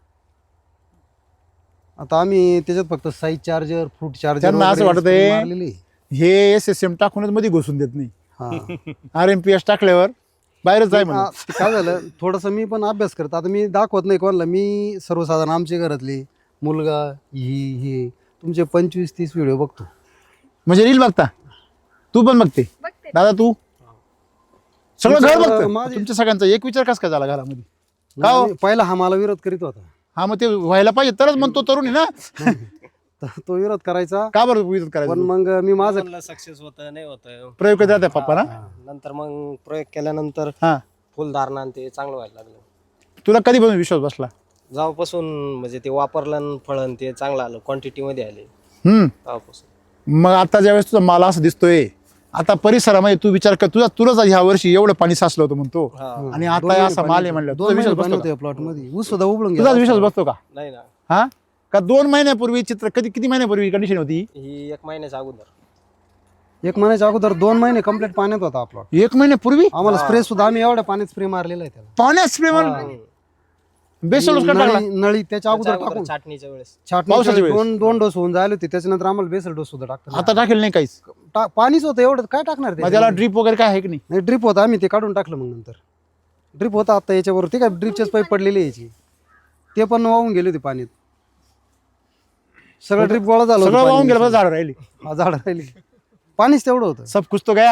आता आम्ही त्याच्यात फक्त साईज चार्जर फ्रूट चार्जर त्यांना असं वाटतंय हे SSM टाकूनच मध्ये घुसून देत नाही RMPH टाकल्यावर बाहेरच जाय म्हणून काय झालं थोडस मी पण अभ्यास करतो आता मी दाखवत नाही कोणाला मी सर्वसाधारण आमच्या घरातले मुलगा हे तुमचे 25-30 व्हिडिओ बघतो म्हणजे रील बघता तू पण बघते बघते दादा तू सगळं घर तुमचं- बघतं माझे- तुमच्या सगळ्यांचा एक विचार कस काय झाला घरामध्ये का हो? पहिला हा मला विरोध करीत होता हा मग ते व्हायला पाहिजे तरच म्हणतो तरुण आहे ना तर तो विरोध करायचा का बरं विरोध पण करायचा मग मी माझं सक्सेस होतं नाही होतं प्रयोग करत राहते पप्पा ना नंतर मग प्रयोग केल्यानंतर हा फुलधारणा आणि ते चांगलं व्हायला लागलं तुला कधीपासून विश्वास बसला जेव्हापासून म्हणजे ते वापरलं फळण ते चांगलं आलं क्वांटिटी मध्ये आले हम्म तेव्हापासून मग आता ज्यावेळेस तुझा माल असं दिसतोय आता परिसरामध्ये तू विचार कर तुलाच ह्या वर्षी एवढं पाणी साचलं होतं म्हणतो हा आणि आता असा माल आहे म्हणलं तुझा विश्वास बसतो का? प्लॉट मध्ये ऊस सुद्धा उबळून तुझाच गेला विश्वास बसतो का नाही ना हा का 2 महिन्यापूर्वी चित्र किती महिन्यापूर्वी कंडिशन होती ही 1 महिन्याच्या अगोदर 1 महिन्याच्या अगोदर 2 महिने कंप्लीट पाण्यात होता आपला 1 महिन्यापूर्वी आम्हाला स्प्रे सुद्धा आम्ही एवढ्या पाण्यात स्प्रे मारलेला आहे त्याला पाण्यात स्प्रे बेसल नळी त्याच्या अगोदर टाकून छाटणीच्या वेळेस पावसाच्या वेळेस. दोन डोस होऊन जायला होते त्याच्यानंतर आम्हाला बेसल डोस सुद्धा टाकतो आता टाकेल नाही काहीच पाणीच होतं एवढं काय टाकणार मग त्याला त्याच्यामध्ये? ड्रीप वगैरे काय आहे की नाही नाही ड्रिप होता आम्ही ते काढून टाकलं मग नंतर ड्रिप होता आता याच्याबरोबर ते काय ड्रिपचेच पाईप पडलेले याची ते पण वाहून गेले होते पाण्यात सगळं ड्रिप गोळा झालं सगळं होतं वाहून गेलं पाणी. झाड राहिली हा, झाड राहिली पाणीच तेवढं होतं सब कुछ तो गया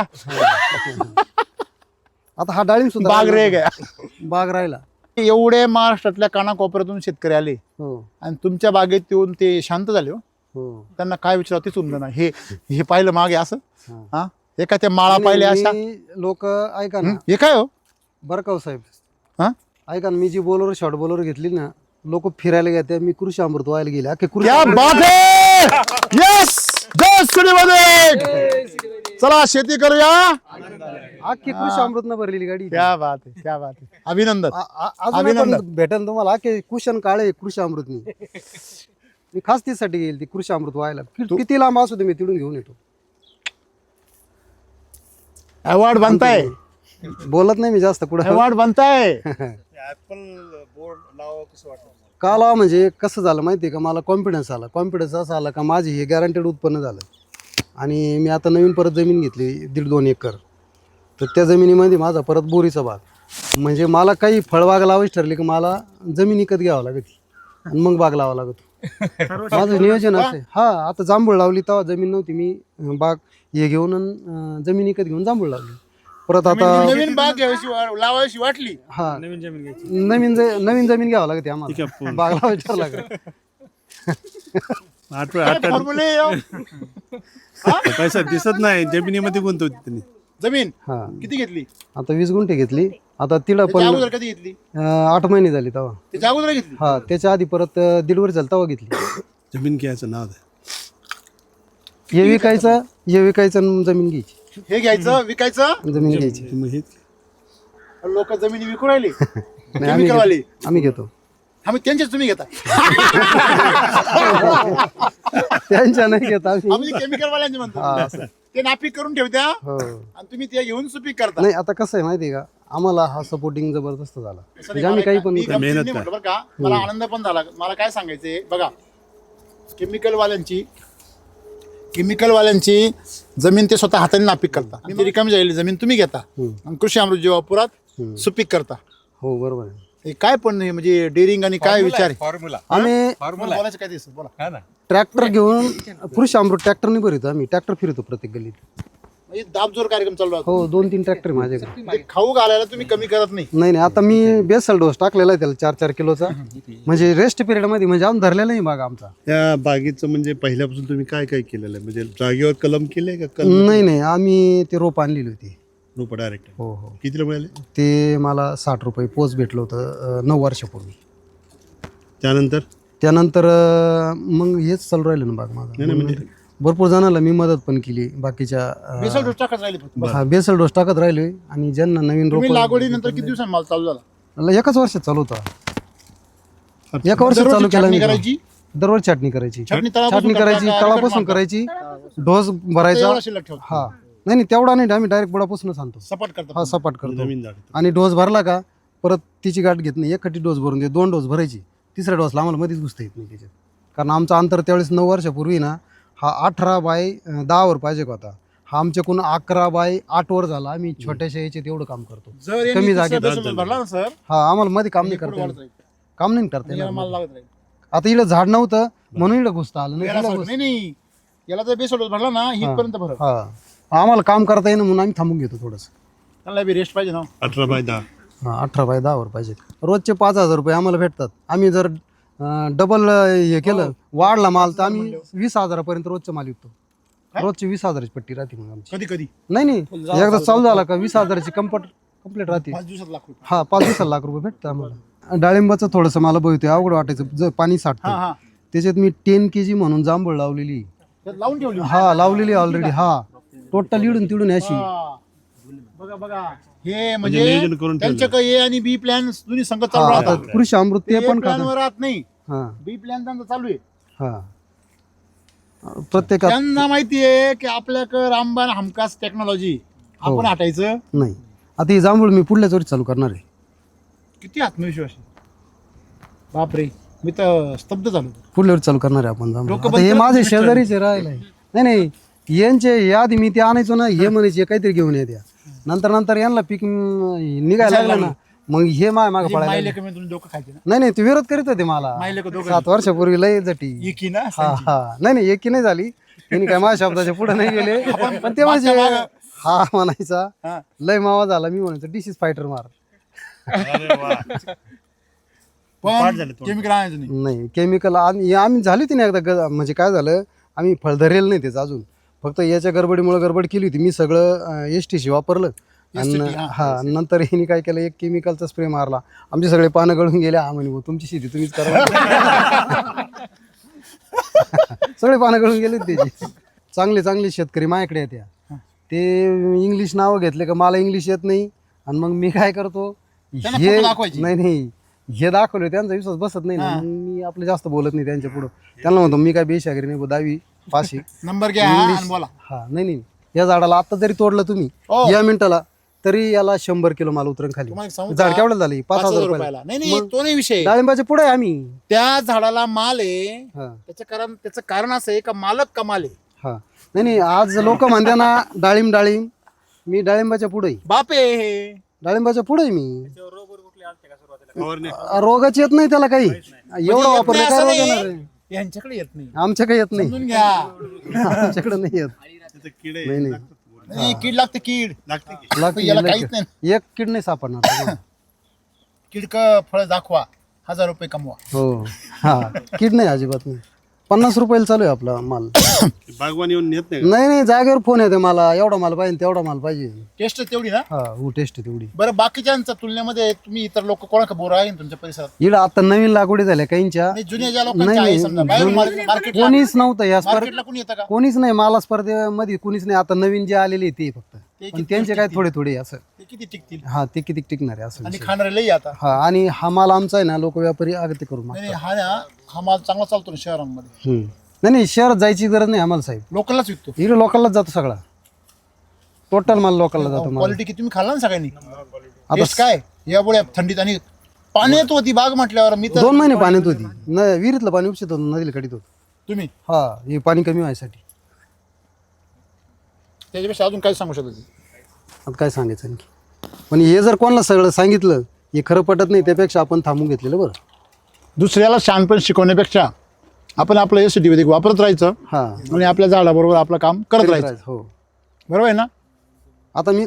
आता हा डाळिंब सुद्धा बाग रे राहिला. गया बाग राहिला एवढे महाराष्ट्रातल्या कानाकोपऱ्यातून शेतकरी आले हो आणि तुमच्या बागेत येऊन ते शांत झाले हो हो त्यांना काय विचारावं तेच उमलं ना हे पाहिलं मागे असं हा. हा एका त्या माळा पाहिल्या अशा लोक ऐका ना हे काय हो बरं का हो साहेब हा ऐका ना मी जी बोलर शॉर्ट बोलर घेतली ना लोक फिरायला घेते मी कृषी अमृत व्हायला गेले अख्खे कृषी क्या बात है यस जय श्रीमध्ये चला शेती करूया अख्खी कृषी अमृत न भरलेली गाडी क्या बात है क्या बात है अभिनंदन अजून अभिनंदन. पण भेटेल तुम्हाला अख्खे कुशन काळे कृषी अमृतनी मी खास तीसाठी गेली ती कृषी अमृत व्हायला किती लांब असू दे मी तिडून घेऊन येतो अवॉर्ड बनताय बोलत नाही मी जास्त कुठं अवॉर्ड बनताय का लावा म्हणजे कसं झालं माहिती आहे का मला कॉन्फिडन्स आला कॉन्फिडन्स असा आला का माझी हे गॅरंटेड उत्पन्न झालं आणि मी आता नवीन परत जमीन घेतली 1.5-2 एकर तर त्या जमिनीमध्ये माझा परत बोरीचा बाग म्हणजे मला काही फळबाग लावायची ठरली की मला जमीन विकत घ्यावं लागते आणि मग बाग लावा लागतो माझं नियोजन असं आहे. हा आता जांभूळ लावली तेव्हा जमीन नव्हती मी बाग हे घेऊन आणि जमीन विकत घेऊन जांभूळ लावली परत आता नवीन बाग घ्यायची लावायची वाटली हा नवीन जमीन घ्यायची नवीन जमीन घ्यावं लागते ठीक आम्हाला आहे, बाग लावायची ठरला का फॉर्म्युले पैसा दिसत नाही जमिनीमध्ये गुंतवते त्यांनी जमीन हा किती घेतली आता 20 गुंठे घेतली आता तिला त्याच्या पण अगोदर कधी घेतली 8 महिने झाली तेव्हा त्याच्या अगोदर घेतली हा त्याच्या आधी परत 1.5 वर्ष झालं तेव्हा घेतली जमीन घ्यायचं नाव आहे. हे विकायचं आणि जमीन घ्यायची हे घ्यायचं विकायचं जमीन घ्यायची मग हे लोक जमिनी विकू राहिली नाही, आम्ही Chemical वाली. घेतो. आम्ही घेतो आम्ही त्यांच्याच तुम्ही घेता त्यांच्या नाही घेत आम्ही आम्ही केमिकल वाल्यांचे म्हणतो हा, असं. ते नापीक करून ठेवत्या हो आणि तुम्ही ते घेऊन सुपीक करता नाही आता कसं आहे माहिती आहे का आम्हाला हा सपोर्टिंग जबरदस्त झाला म्हणजे आम्ही काही पण मी करू. गमतीने मेहनत म्हटलं बरं का मला आनंद पण झाला मला काय सांगायचंय बघा केमिकल वाल्यांची जमीन ते स्वतः हाताने नापीक करता आणि ती रिकामी झालेली जमीन तुम्ही घेता आणि कृषी अमृत वापरात सुपीक करता हो बरोबर आहे हे काय पण हे म्हणजे डेअरिंग आणि काय विचार आहे फॉर्म्युला आम्ही फॉर्म्युला बोलायचं काय दिसत बोला हा ना ट्रॅक्टर घेऊन कृषी अमृत ट्रॅक्टरने भरतो आम्ही ट्रॅक्टर फिरतो प्रत्येक गल्लीत म्हणजे दाबजोर कार्यक्रम चालू आहे. हो 2-3 ट्रॅक्टर माझ्याकडे. म्हणजे खाऊ घालायला तुम्ही कमी करत नाही. नाही आता मी बेसल डोस टाकलेला आहे त्याला 4-4 किलोचा, म्हणजे रेस्ट पिरियड मध्ये, म्हणजे अजून धरलेला नाही बाग आमचा. त्या बागेचं म्हणजे पहिल्यापासून तुम्ही काय काय केलेलं आहे, म्हणजे जागेवर कलम केलंय का कलम नाही आम्ही ते रोप आणलेली होती. रोप डायरेक्ट? हो हो. कितीला मिळाले? ते मला 60 रुपये पोच भेटलं होतं 9 वर्षापूर्वी. त्यानंतर मग हेच चालू राहिलं ना बाग नाही माझा. म्हणजे भरपूर जणांना मी मदत पण केली बाकीच्या. बेसल डोस टाकत राहिले फक्त. हा बेसल डोस टाकत राहिलोय. आणि ज्यांना नवीन तुम्ही रोप लागवडीनंतर किती दिवसांनी माल चालू झाला? एकाच वर्षात चालू होता. एका वर्षात दररोज चालू केला छाटणी मी. करायची? दररोज छाटणी करायची. छाटणी तळापासून छाटणी करायची, करता का? तळापासून करता? करायची, डोस भरायचा. एवढा शिल्लक ठेवतो. हा नाही तेवढा नाही, आम्ही डायरेक्ट बुडापासून आणतो. सपाट करता. हा सपाट करतो. नवीन झाड आणि डोस भरला का परत तिची गाठ घेत नाही. एकखटी डोस भरून दे, 2 डोस भरायची. तिसऱ्या डोसला आम्हाला मध्येच घुसता येत नाही त्याच्यात. कारण आमचं अंतर त्यावेळेस 9 वर्षापूर्वी ना हा 18/10 वर पाहिजे होता. हा आमच्याकडून 11/8 वर झाला. आम्ही छोट्याशा याच्यात एवढं काम करतो. जर कमी जागेत. बेसल भरला ना सर, हा आम्हाला मध्ये काम नाही करता पुढे येणार. वाढत राहील. काम नाही करता याला माल येणार. लागत राहील. आता इकडं झाड नव्हतं म्हणून इकडं घुसता आलं नाही. याला तिला सर- घुस- नाही याला जर बेसल डोस भरला ना इथपर्यंत भर. हा आम्हाला काम करता येणं म्हणून आम्ही थांबून घेतो थोडंसं. त्याला बी रेस्ट पाहिजे ना. 18/10. हा 18/10 वर पाहिजे. रोजचे 5,000 रुपये आम्हाला भेटतात. आम्ही जर डबल हे केलं, वाढला माल, तर आम्ही 20,000 पर्यंत रोजचा माल विकतो. रोजची 20,000ची पट्टी राहते मग आमची. कधी कधी नाही एकदा चालू झाला का 20,000ची कंप्लीट राहते. 5 दिवसात लाख रुपये. हा 5 दिवसाला लाख रुपये भेटतं आम्हाला. डाळिंबाचं थोडंसं मला बहुतेक अवघड वाटायचं, जर पाणी हा साठतं. हा त्याच्यात मी 10 kg म्हणून जांभूळ लावलेली. त्यात लावून ठेवली. हा लावलेली ऑलरेडी. हा टोटल इडून तिडून अशी. हा. बघा हे म्हणजे म्हणजे नियोजन करून त्यांच्याकडे ए आणि बी प्लॅन दोन्ही संगत चालू हा आता राहतात. कृषी अमृत ते पण प्लॅन खात. वर राहत नाही. हा बी प्लॅन त्यांचा चालू आहे. हा प्रत्येकात त्यांना माहिती आहे की आपल्याकडे रामबाण हमखास टेक्नॉलॉजी आपण हटायचं. नाही. आता ही जांभूळ मी पुढल्याच वर्षी चालू करणार आहे. किती आत्मविश्वास आहे. बापरे मी तर स्तब्ध झालो. पुढल्या वर्षी चालू करणार आहे आपण जांभूळ. डोकं आता बंद हे करत माझे नाही शेजारीचे राहिले. नाही यांचे या आधी मी ते आणायचो ना, हे म्हणायचे काहीतरी घेऊन येत्या. नंतर यांना पीक निघायला लागलं ना, मग हे मागे पडायला माहिले लागले. कमी तुम्ही डोकं खायचे ना. नाही ते विरोध करीत होते मला. माहिले का दोघं 7 वर्षापूर्वी लय जटी. एकी ना हा नाही एकी नाही झाली. त्यांनी काय माझ्या शब्दाच्या पुढे नाही गेले. पण ते म्हणजे हा म्हणायचा हा. लय मावा झाला. मी म्हणायचो डिसीज फायटर मार. पण केमिकल आणायचं नाही. नाही केमिकल आम्ही झाली होती ना एकदा. म्हणजे काय झालं, आम्ही फळ धरेल नाही त्याचं अजून. फक्त याच्या गडबडीमुळे गडबड केली होती. मी सगळं STC वापरलं. आणि हा नंतर हिने काय केलं, एक केमिकलचा स्प्रे मारला. आमचे सगळे पानं गळून गेले. हा म्हणे तुमची शेती तुम्हीच करा. सगळे पानं गळून गेले त्याची. चांगले शेतकरी माझ्याकडे येत्या. ते इंग्लिश नावं घेतले का मला इंग्लिश येत नाही. आणि मग मी काय करतो, हे नाही हे दाखवले त्यांचा विश्वास बसत नाही ना. मग मी आपलं जास्त बोलत नाही त्यांच्या पुढं. त्यांना म्हणतो मी काय बेशागिरी नाही, 10वी पास आहे. नंबर घ्या आणि बोला. हा नाही या झाडाला आता जरी तोडलं तुम्ही या मिनिटाला तरी याला 100 किलो माल उतरण खाली. तुम्हाला सांगू झाड का? केवढं झालं? 5,000 रुपयाला. रुपयाला. नाही तो नाही विषय. डाळिंबाच्या पुढे आहे आम्ही. त्या झाडाला माल आहे. हा त्याचं कारण असं आहे का मालक कमाल आहे. हा नाही आज लोक म्हणते ना डाळिंब मी डाळिंबाच्या पुढे. बाप आहे हे. डाळिंबाच्या पुढे मी. फवारणी रोगाच येत नाही त्याला काही. एवढं वापरलं काय रोग येणार आहे? यांच्याकडे येत नाही. आमच्याकडे येत नाही. समजून घ्या. आमच्याकडे नाही येत. त्याचं किडे नाही नाही कीड लागते कीड. लागते की? लागते याला लय काहीच कीड. नाही. एक कीड नाही सापडणार. कीडक फळ दाखवा 1000 रुपये कमवा. हो हा कीड नाही अजिबात नाही. 50 रुपयाला चालू आहे आपला माल. बागवान येऊन नेत नाही का? नाही जागेवर फोन येते मला, एवढा माल पाहिजे तेवढा माल पाहिजे. टेस्ट तेवढी ना. हा हो टेस्ट तेवढी. बरं बाकीच्यांच्या तुलनेमध्ये तुम्ही इतर लोक कोणाक बोर आहे तुमच्या परिसरात? इकडं आता नवीन लागवडी झाल्या काहींच्या. नाही, जुन्या ज्या लोकांच्या आहे समजा बाहेर मार्केटला कोणीच नव्हतं या मार्केटला कोणी येतं का? कोणीच नाही माला स्पर्धेमध्ये कोणीच नाही. आता नवीन जे आलेले ते फक्त. पण त्यांचे काय थोडे असं. ते किती टिकतील हा ते किती टिकणार आहे असं आणि विषय. खाणारे लई आता. हा आणि हा माल आमचा आहे ना लोक व्यापारी आगते करून मागतात. नाही हा ना हा माल चांगला चालतो ना शहरांमध्ये. नाही शहरात जायची गरज नाही आम्हाला साहेब. लोकललाच विकतो. इकडे लोकललाच जातो सगळा. टोटल माल लोकलला जातो माल. क्वालिटी किती तुम्ही खाल्ला ना सगळ्यांनी. टेस्ट काय या बोळ्या थंडीत आणि पाण्यात होती बाग म्हटल्यावर मी तर 2 महिने पाण्यात होती. विहिरीतलं पाणी उपसित होतं, नदीला काढीत होतं. तुम्ही हा हे पाणी कमी व्हायसाठी. त्याच्यापेक्षा अजून काय सांगू शकतो? आता काय सांगायचं आणखी. पण हे जर कोणाला सगळं सांगितलं हे खरं पटत नाही, त्यापेक्षा आपण थांबून घेतलेलं बरं. दुसऱ्याला शहाणपण शिकवण्यापेक्षा आपण आपलं SCT वापरत राहायचं हा आणि आपल्या झाडाबरोबर आपलं काम करत राहायचं. हो बरोबर आहे ना. आता मी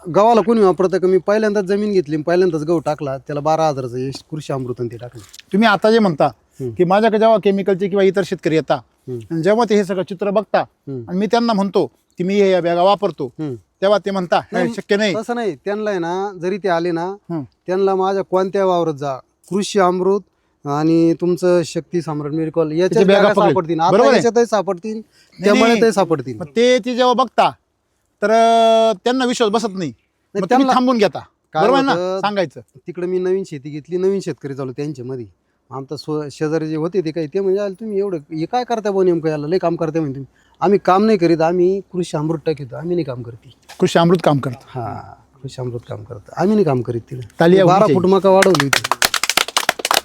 गव्हाला कोणी वापरतं का? मी पहिल्यांदाच जमीन घेतली, पहिल्यांदाच गहू टाकला, त्याला 12,000चं यश कृषी अमृत ते टाकलं. तुम्ही आता जे म्हणता की माझ्याकडे जेव्हा केमिकलचे किंवा इतर शेतकरी येतात आणि जेव्हा ते हे सगळं चित्र बघता आणि मी त्यांना म्हणतो की मी हे बॅगा वापरतो, तेव्हा ते म्हणता "नाही, शक्य नाही." तसं नाही, त्यांना आहे ना, जरी ते आले ना, त्यांना माझ्या कोणत्या वावरात जा, कृषी अमृत आणि तुमचं शक्ती सम्राट मेडिकल याच्या बॅगा बॅगा पकडले. सापडतील, बरोबर आता आहे. याच्यातही सापडतील, त्यामुळे ते सापडतील. मग ते जेव्हा बघता तर त्यांना विश्वास बसत नाही, मग तुम्ही त्यांना- थांबून घेता. काय बरोबर आहे ना, होतं, सांगायचं. तिकडे मी नवीन शेती घेतली, नवीन शेतकरी चालू त्यांच्यामध्ये. आमचा शेजारी जे होते ते काही ते म्हणजे "अरे तुम्ही एवढं हे काय करता भाऊ, नेमकं याला लय काम करता म्हणजे तुम्ही." आम्ही काम नाही करीत, आम्ही कृषी अमृत टाकतो, आम्ही नाही काम करते. कृषी अमृत काम करतं. हा, कृषी अमृत काम करतं, आम्ही नाही काम करीत. तिला ताली 12 आवडीची. फूट मका वाढवली होती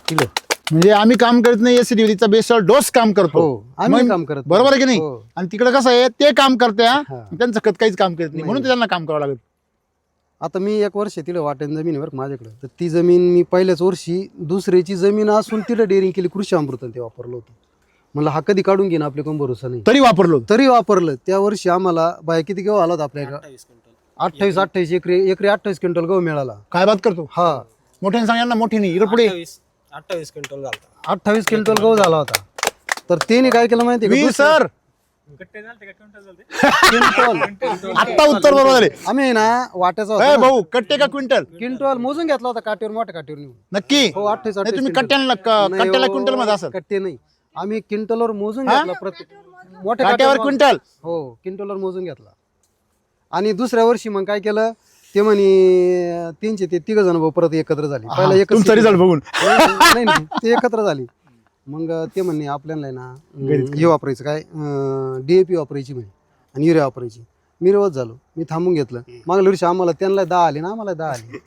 किलो. म्हणजे आम्ही काम करत नाही, एसिडिटीचा बेसळ डोस काम करतो. हो, आम्ही मग काम करत नाही. बरोबर आहे की नाही? हो. आणि तिकडे कसं आहे, ते काम करते हा. त्यांचं खत काहीच काम करत नाही, म्हणून ते त्यांना काम करावं लागेल. आता मी 1 वर्ष तिला वाटेन जमीन आहे बरं का माझ्याकडे, तर ती जमीन मी पहिल्याच वर्षी दुसऱ्याची जमीन असून तिला डेअरिंग केली, कृषी अमृत ते वापरलं होतं. म्हणलं हा कधी काढून घेईन, आपले कोण भरोसा नाही, तरी वापरलो. तरी वापरलं. त्या वर्षी आम्हाला बाय किती गहू आला होता आपल्या 28 एकरी 28 क्विंटल गहू मिळाला. काय बात करतो? हा, मोठ्याने सांगा ना, मोठ्याने इकडे पुढे 28 क्विंटल झाला. 28 क्विंटल गहू झाला होता. तर त्याने काय केलं माहिती वीर सर क्विंटल आता उत्तर बरोबर झाले. आम्ही ना वाट्याचा ए होता ना, भाऊ, कट्टे का क्विंटल? क्विंटल मोजून घेतला होता काठीवर, मोठ्या काठीवर नेऊन. नक्की हो, 28 नाही, तुम्ही क्विंटल. कट्ट्याला क्विंटल मध्ये असाल. कट्टे नाही, आम्ही क्विंटलवर मोजून हा? घेतला प्रत्येक मोठ्या काट्यावर काठीवर. क्विंटल. हो, क्विंटलवर मोजून घेतला. आणि दुसऱ्या वर्षी मग काय केलं, ते म्हणे त्यांचे ते 3 जण भाऊ परत एकत्र झाले. पहिला एकच तुमचा रिझल्ट बघून नाही नाही, ते एकत्र झाली. मग ते म्हणे आपल्याला आहे ना हे वापरायचं काय, DAP वापरायची म्हणे आणि युरिया वापरायची. मी रोज झालो, मी थांबून घेतलं. मागल्या वर्षी आम्हाला त्यांना 10 आले ना, आम्हाला 10 आले.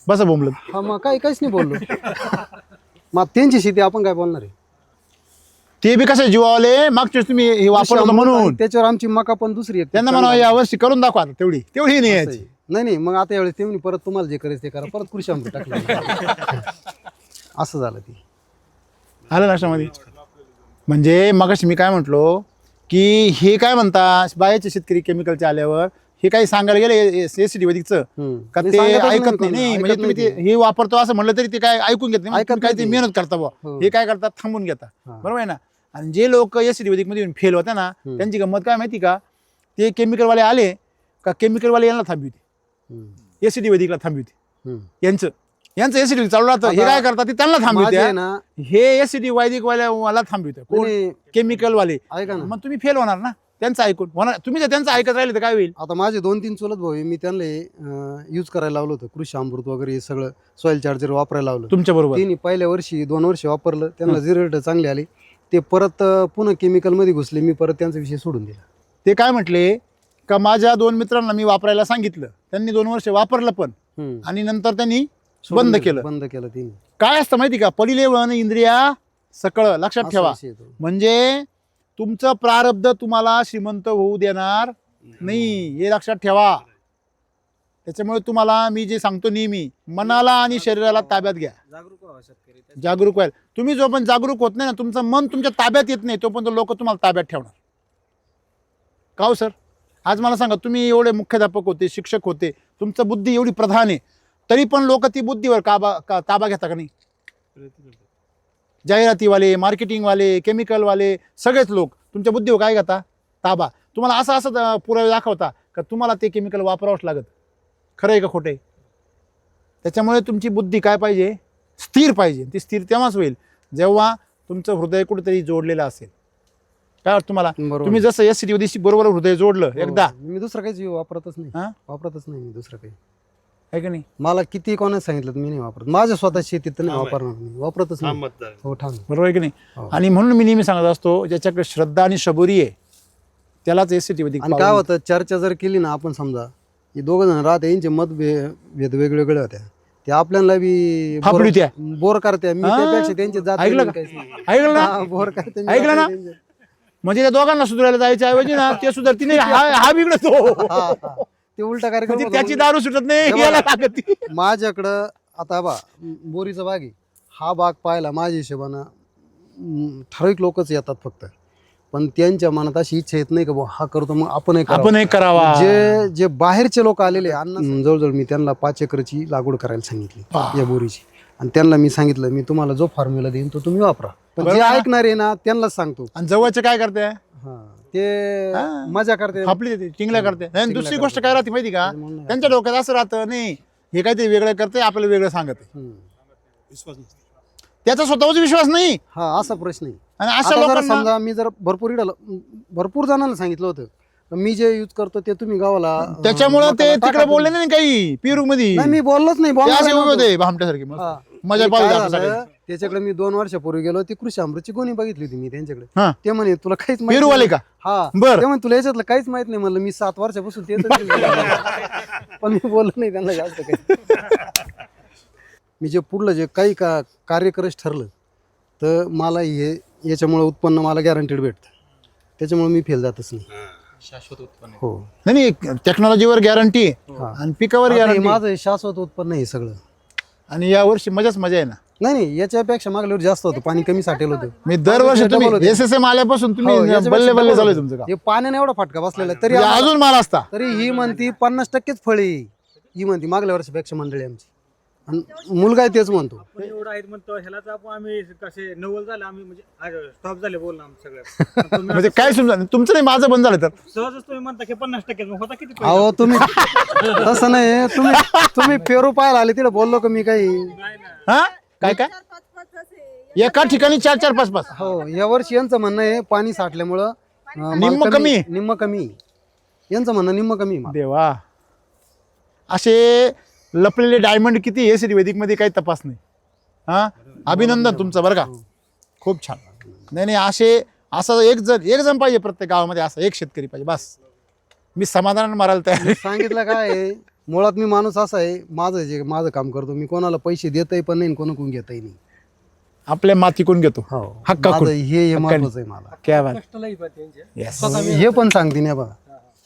बस बोंबलं. हा, मग काहीच नाही बोललो. मग त्यांची शेती आपण काय बोलणार आहे? ते बी कसे जीवावले, मागच्या वेळेस तुम्ही हे वापरलं होतं म्हणून त्याच्यावर आमची मका पण दुसरी आहे. त्यांना म्हणा या वर्षी करून दाखवा आता, तेवढी नाही यायची. नाही, मग आता यावेळेस ते म्हणे परत तुम्हाला जे करायचं ते करा, परत कृषी अमृत टाकलं. असं झालं ते. आलं लक्षामध्ये. म्हणजे मगाशी मी काय म्हटलो की हे काय म्हणता बाहेरचे शेतकरी केमिकलचे आल्यावर हे काही सांगायला गेले एसिडी वैदिकचं का नाही, ते सांगतच नाही ऐकत कोणी, नाही. ऐकत म्हणजे तुम्ही नाही ते हे वापरतो असं म्हणलं तरी ते काय ऐकून घेत नाही. ऐकत तुम्ही काय ते नाही. मेहनत करता बुवा, हो. हे काय करतात थांबून घेता. हा. बरोबर आहे ना. आणि जे लोक एसिडी वैदिक मध्ये फेल होत्या ना, त्यांची गंमत काय माहिती का, ते केमिकलवाले आले का केमिकलवाले यांना थांबविते, एसिडी वैदिकला थांबविते. यांचं एसिडी चालू राहतं, हे काय करतात ते त्यांना माझे आहे थांबविते. ना, हे एसिडी वैदिक वाला थांबविते, कोण? नाही, केमिकल वाले. ऐका ना, मग तुम्ही फेल होणार ना त्यांचं ऐकून. होणार तुम्ही जर त्यांचं ऐकत राहिले तर काय होईल? आता माझे 2-3 चुलत भाऊ आहे, मी त्यांना यूज करायला लावलं होतं, कृषी अमृत वगैरे हे सगळं सॉइल चार्जर वापरायला लावलं. तुमच्या बरोबर त्यांनी पहिल्या वर्षी 2 वर्ष वापरलं, त्यांना रिझल्ट चांगले आले. ते परत पुन्हा केमिकलमध्ये घुसले, मी परत त्यांचा विषय सोडून दिला. ते काय म्हटले का माझ्या 2 मित्रांना मी वापरायला सांगितलं, त्यांनी 2 वर्ष वापरलं पण, आणि नंतर त्यांनी सोडून बंद दिलं, केलं. बंद केलं त्यांनी. काय असतं माहिती का, पलिले वळण इंद्रिया सकळ, लक्षात असा ठेवा. विषय येतो. म्हणजे तुमचं प्रारब्ध तुम्हाला श्रीमंत होऊ देणार नाही, हे लक्षात ठेवा. त्याच्यामुळे तुम्हाला मी जे सांगतो नेहमी, मनाला आणि शरीराला ताब्यात घ्या. जागरूक व्हावं शेतकरी. जागरूक व्हाल तुम्ही. जो पण जागरूक होत नाही ना, तुमचं मन तुमच्या ताब्यात येत नाही, तोपर्यंत लोक तुम्हाला ताब्यात ठेवणार. का हो सर? आज मला सांगा, तुम्ही एवढे मुख्याध्यापक होते, शिक्षक होते, तुमचं बुद्धी एवढी प्रधान आहे, तरी पण लोक ती बुद्धीवर ताबा घेता का नाही? जाहिरातीवाले, मार्केटिंगवाले, केमिकलवाले, सगळेच लोक तुमच्या बुद्धीवर काय घेता? ताबा. तुम्हाला असं पुरावे दाखवता का तुम्हाला ते केमिकल वापरावंच लागत. खरं आहे का खोटं आहे? त्याच्यामुळे तुमची बुद्धी काय पाहिजे? स्थिर पाहिजे. ती स्थिर तेव्हाच होईल जेव्हा तुमचं हृदय कुठेतरी जोडलेलं असेल. काय वाटतं तुम्हाला? बरोबर. तुम्ही जसं एसिडी बरोबर हृदय जोडलं एकदा, मी दुसरं काहीच वापरतच नाही. हा? वापरतच नाही मी दुसरं काही. आहे का नाही? मला किती कोणाच सांगितलं मी नाही वापरत. माझ्या स्वतः शेतीत तर नाही वापरणार, मी वापरतच हा नाही. मतदार. हो, ठाम. बरोबर आहे की नाही? हो. आणि म्हणून मी नेहमी सांगत असतो, ज्याच्याकडे श्रद्धा आणि शबुरी आहे त्यालाच एसिडी आणि काय होतं, चर्चा जर केली ना, आपण समजा हे 2 जण राहते, यांचे मतभेद वेगवेगळे होत्या, ते आपल्याला बी फापडूत्या. बोर करते. मी हा. त्यापेक्षा त्यांचे जात ऐकलं का? काहीच नाही. ऐकलं ना? हा, बोर करते. ऐकलं ना? म्हणजे त्या दोघांना सुधारायला जायच्या ऐवजी ना ते सुधारती नाही, हा बिघडतो. हा, हा. ते उलटा कार्यक्रम म्हणजे होतो. त्याची दारू सुटत नाही, तेव्हा- याला लागती. माझ्याकडं आता बा बोरीचा बाग आहे, हा बाग पाहायला माझ्या हिशोबानं ठराविक लोकच येतात फक्त. पण त्यांच्या मनात अशी इच्छा येत नाही का बुवा हा करतो मग आपणही करावं. आपण एक करावा. जे जे बाहेरचे लोक आलेले अन्न जवळजवळ मी त्यांना 5 एकरची लागवड करायला सांगितली या बोरीची. आणि त्यांना मी सांगितलं मी तुम्हाला जो फॉर्म्युला देईन तो तुम्ही वापरा. पण जे ऐकणारे ना त्यांनाच सांगतो. आणि जवळचे काय करते? हा ते मजा करते आपली टिंगल्या करते. आणि दुसरी गोष्ट काय राहते माहिती का, त्यांच्या डोक्यात असं राहतं नाही हे काहीतरी वेगळं करते आपल्याला वेगळं सांगत आहे. विश्वास नसतो. त्याचा स्वतःचा विश्वास नाही. हा असा प्रश्न आहे. आणि अशा आता जर लोकांना समजा मी जर भरपूर जणांना सांगितलं होतं मी जे यूज करतो ते तुम्ही गावाला त्याच्यामुळे ते मकाला टाका तिकडे बोलले नाही काही पेरू मध्ये. नाही मी बोललोच नाही ते असे उभे बोललो होते भामट्यासारखे. हा. मजा आणि पाहिजे काय आपण झालं, सगळ्यांनी. त्याच्याकडे मी 2 वर्षापूर्वी गेलो ती कृषी अमृतची गोणी बघितली होती मी त्यांच्याकडे. हा. ते म्हणे तुला काहीच माहित पेरूवाले नाही. का? हा बर. ते म्हणे तुला याच्यातलं काहीच माहित नाही. म्हणलं मी 7 वर्षापासून तेच पण मी बोललो नाही त्यांना जास्त काही. मी जे पुढलं जे काही कार्य करायचं ठरलं तर मला हे याच्यामुळे उत्पन्न मला गॅरंटीड भेटतं. त्याच्यामुळे मी फेल जातच नाही. शाश्वत उत्पन्न. हो नाही टेक्नॉलॉजीवर गॅरंटी हा. आणि पिकावर आता हे गॅरंटी. माझं हे शाश्वत उत्पन्न आहे सगळं. आणि या वर्षी मजाच मजा आहे ना. नाही याच्यापेक्षा मागल्या वर्षी जास्त होतं पाणी कमी साठेल होतं. मी दरवर्षी डबल तुम्ही होते. SSM आल्यापासून हो, तुम्ही याच्यापेक्षा बल्ले बल्ले डबल चालू होतं. तुमचं काम. हे पाण्याने एवढा फटका बसलेला आहे. तरी म्हणजे आम्हाला- अजून माल असता. तरी ही म्हणती 50%च फळे ही म्हणती मागल्या वर्षापेक्षा मंडळी आमची. आणि मुलगा आहे तेच म्हणतो. आपण एवढं आहेत म्हणतो ह्यालाच आपण आम्ही कसे नवल झाले आम्ही म्हणजे स्टॉप झाले बोलणं आमचं सगळं. म्हणजे काय समजा तुमचं नाही माझं बंद झालं तर. सहजच तुम्ही म्हणता की 50% होता किती पैसे? अहो तुम्ही तसं नाही तुम्ही पेरू पाहायला आले तिला बोललो का मी काही. हा काय काय 4-5 असे एका ठिकाणी 4-4, 5-5. हो या वर्षी यांचं म्हणणं आहे पाणी साठल्यामुळं माल निम्म कमी. निम्म कमी यांचं म्हणणं निम्म कमी माल. देवा असे लपलेले डायमंड किती हे सिटी वैदिक मध्ये काही तपास नाही. हा अभिनंदन तुमचं बरं का. खूप छान. नाही असं एक जण पाहिजे प्रत्येक गावामध्ये. असा एक शेतकरी पाहिजे बस. मी समाधानाने मारायला तयार आहे. सांगितलं काय आहे मुळात मी माणूस असा आहे माझं काम करतो मी कोणाला पैसे देतही पण नाही कोणाकडून घेतही नाही. आपल्या मातीकून घेतो. हो हक्काकून. माझं हे महत्वाचं आहे मला. क्या बात. कष्टलाही पण त्यांचे. Yes. हे पण सांगते ना बघा.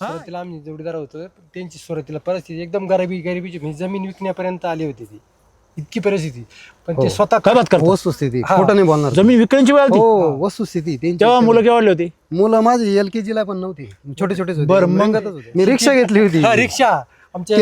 सुरुवातीला आम्ही जोडीदार होतो त्यांची सुरुवातीला परिस्थिती एकदम गरिबीची म्हणजे जमीन विकण्यापर्यंत आली होती ती इतकी परिस्थिती. पण ते स्वतः काय बात करतो. वस्तुस्थिती खोटं नाही बोलणार. जमीन विकण्याची वेळ आली हो वस्तुस्थिती त्यांची. तेव्हा मुलं केवढली होती? मुलं माझी LKG ला पण नव्हती छोटे छोटेच होते. बरं, मग? रंगातच होते. मी रिक्षा घेतली होती. रिक्षा आमच्या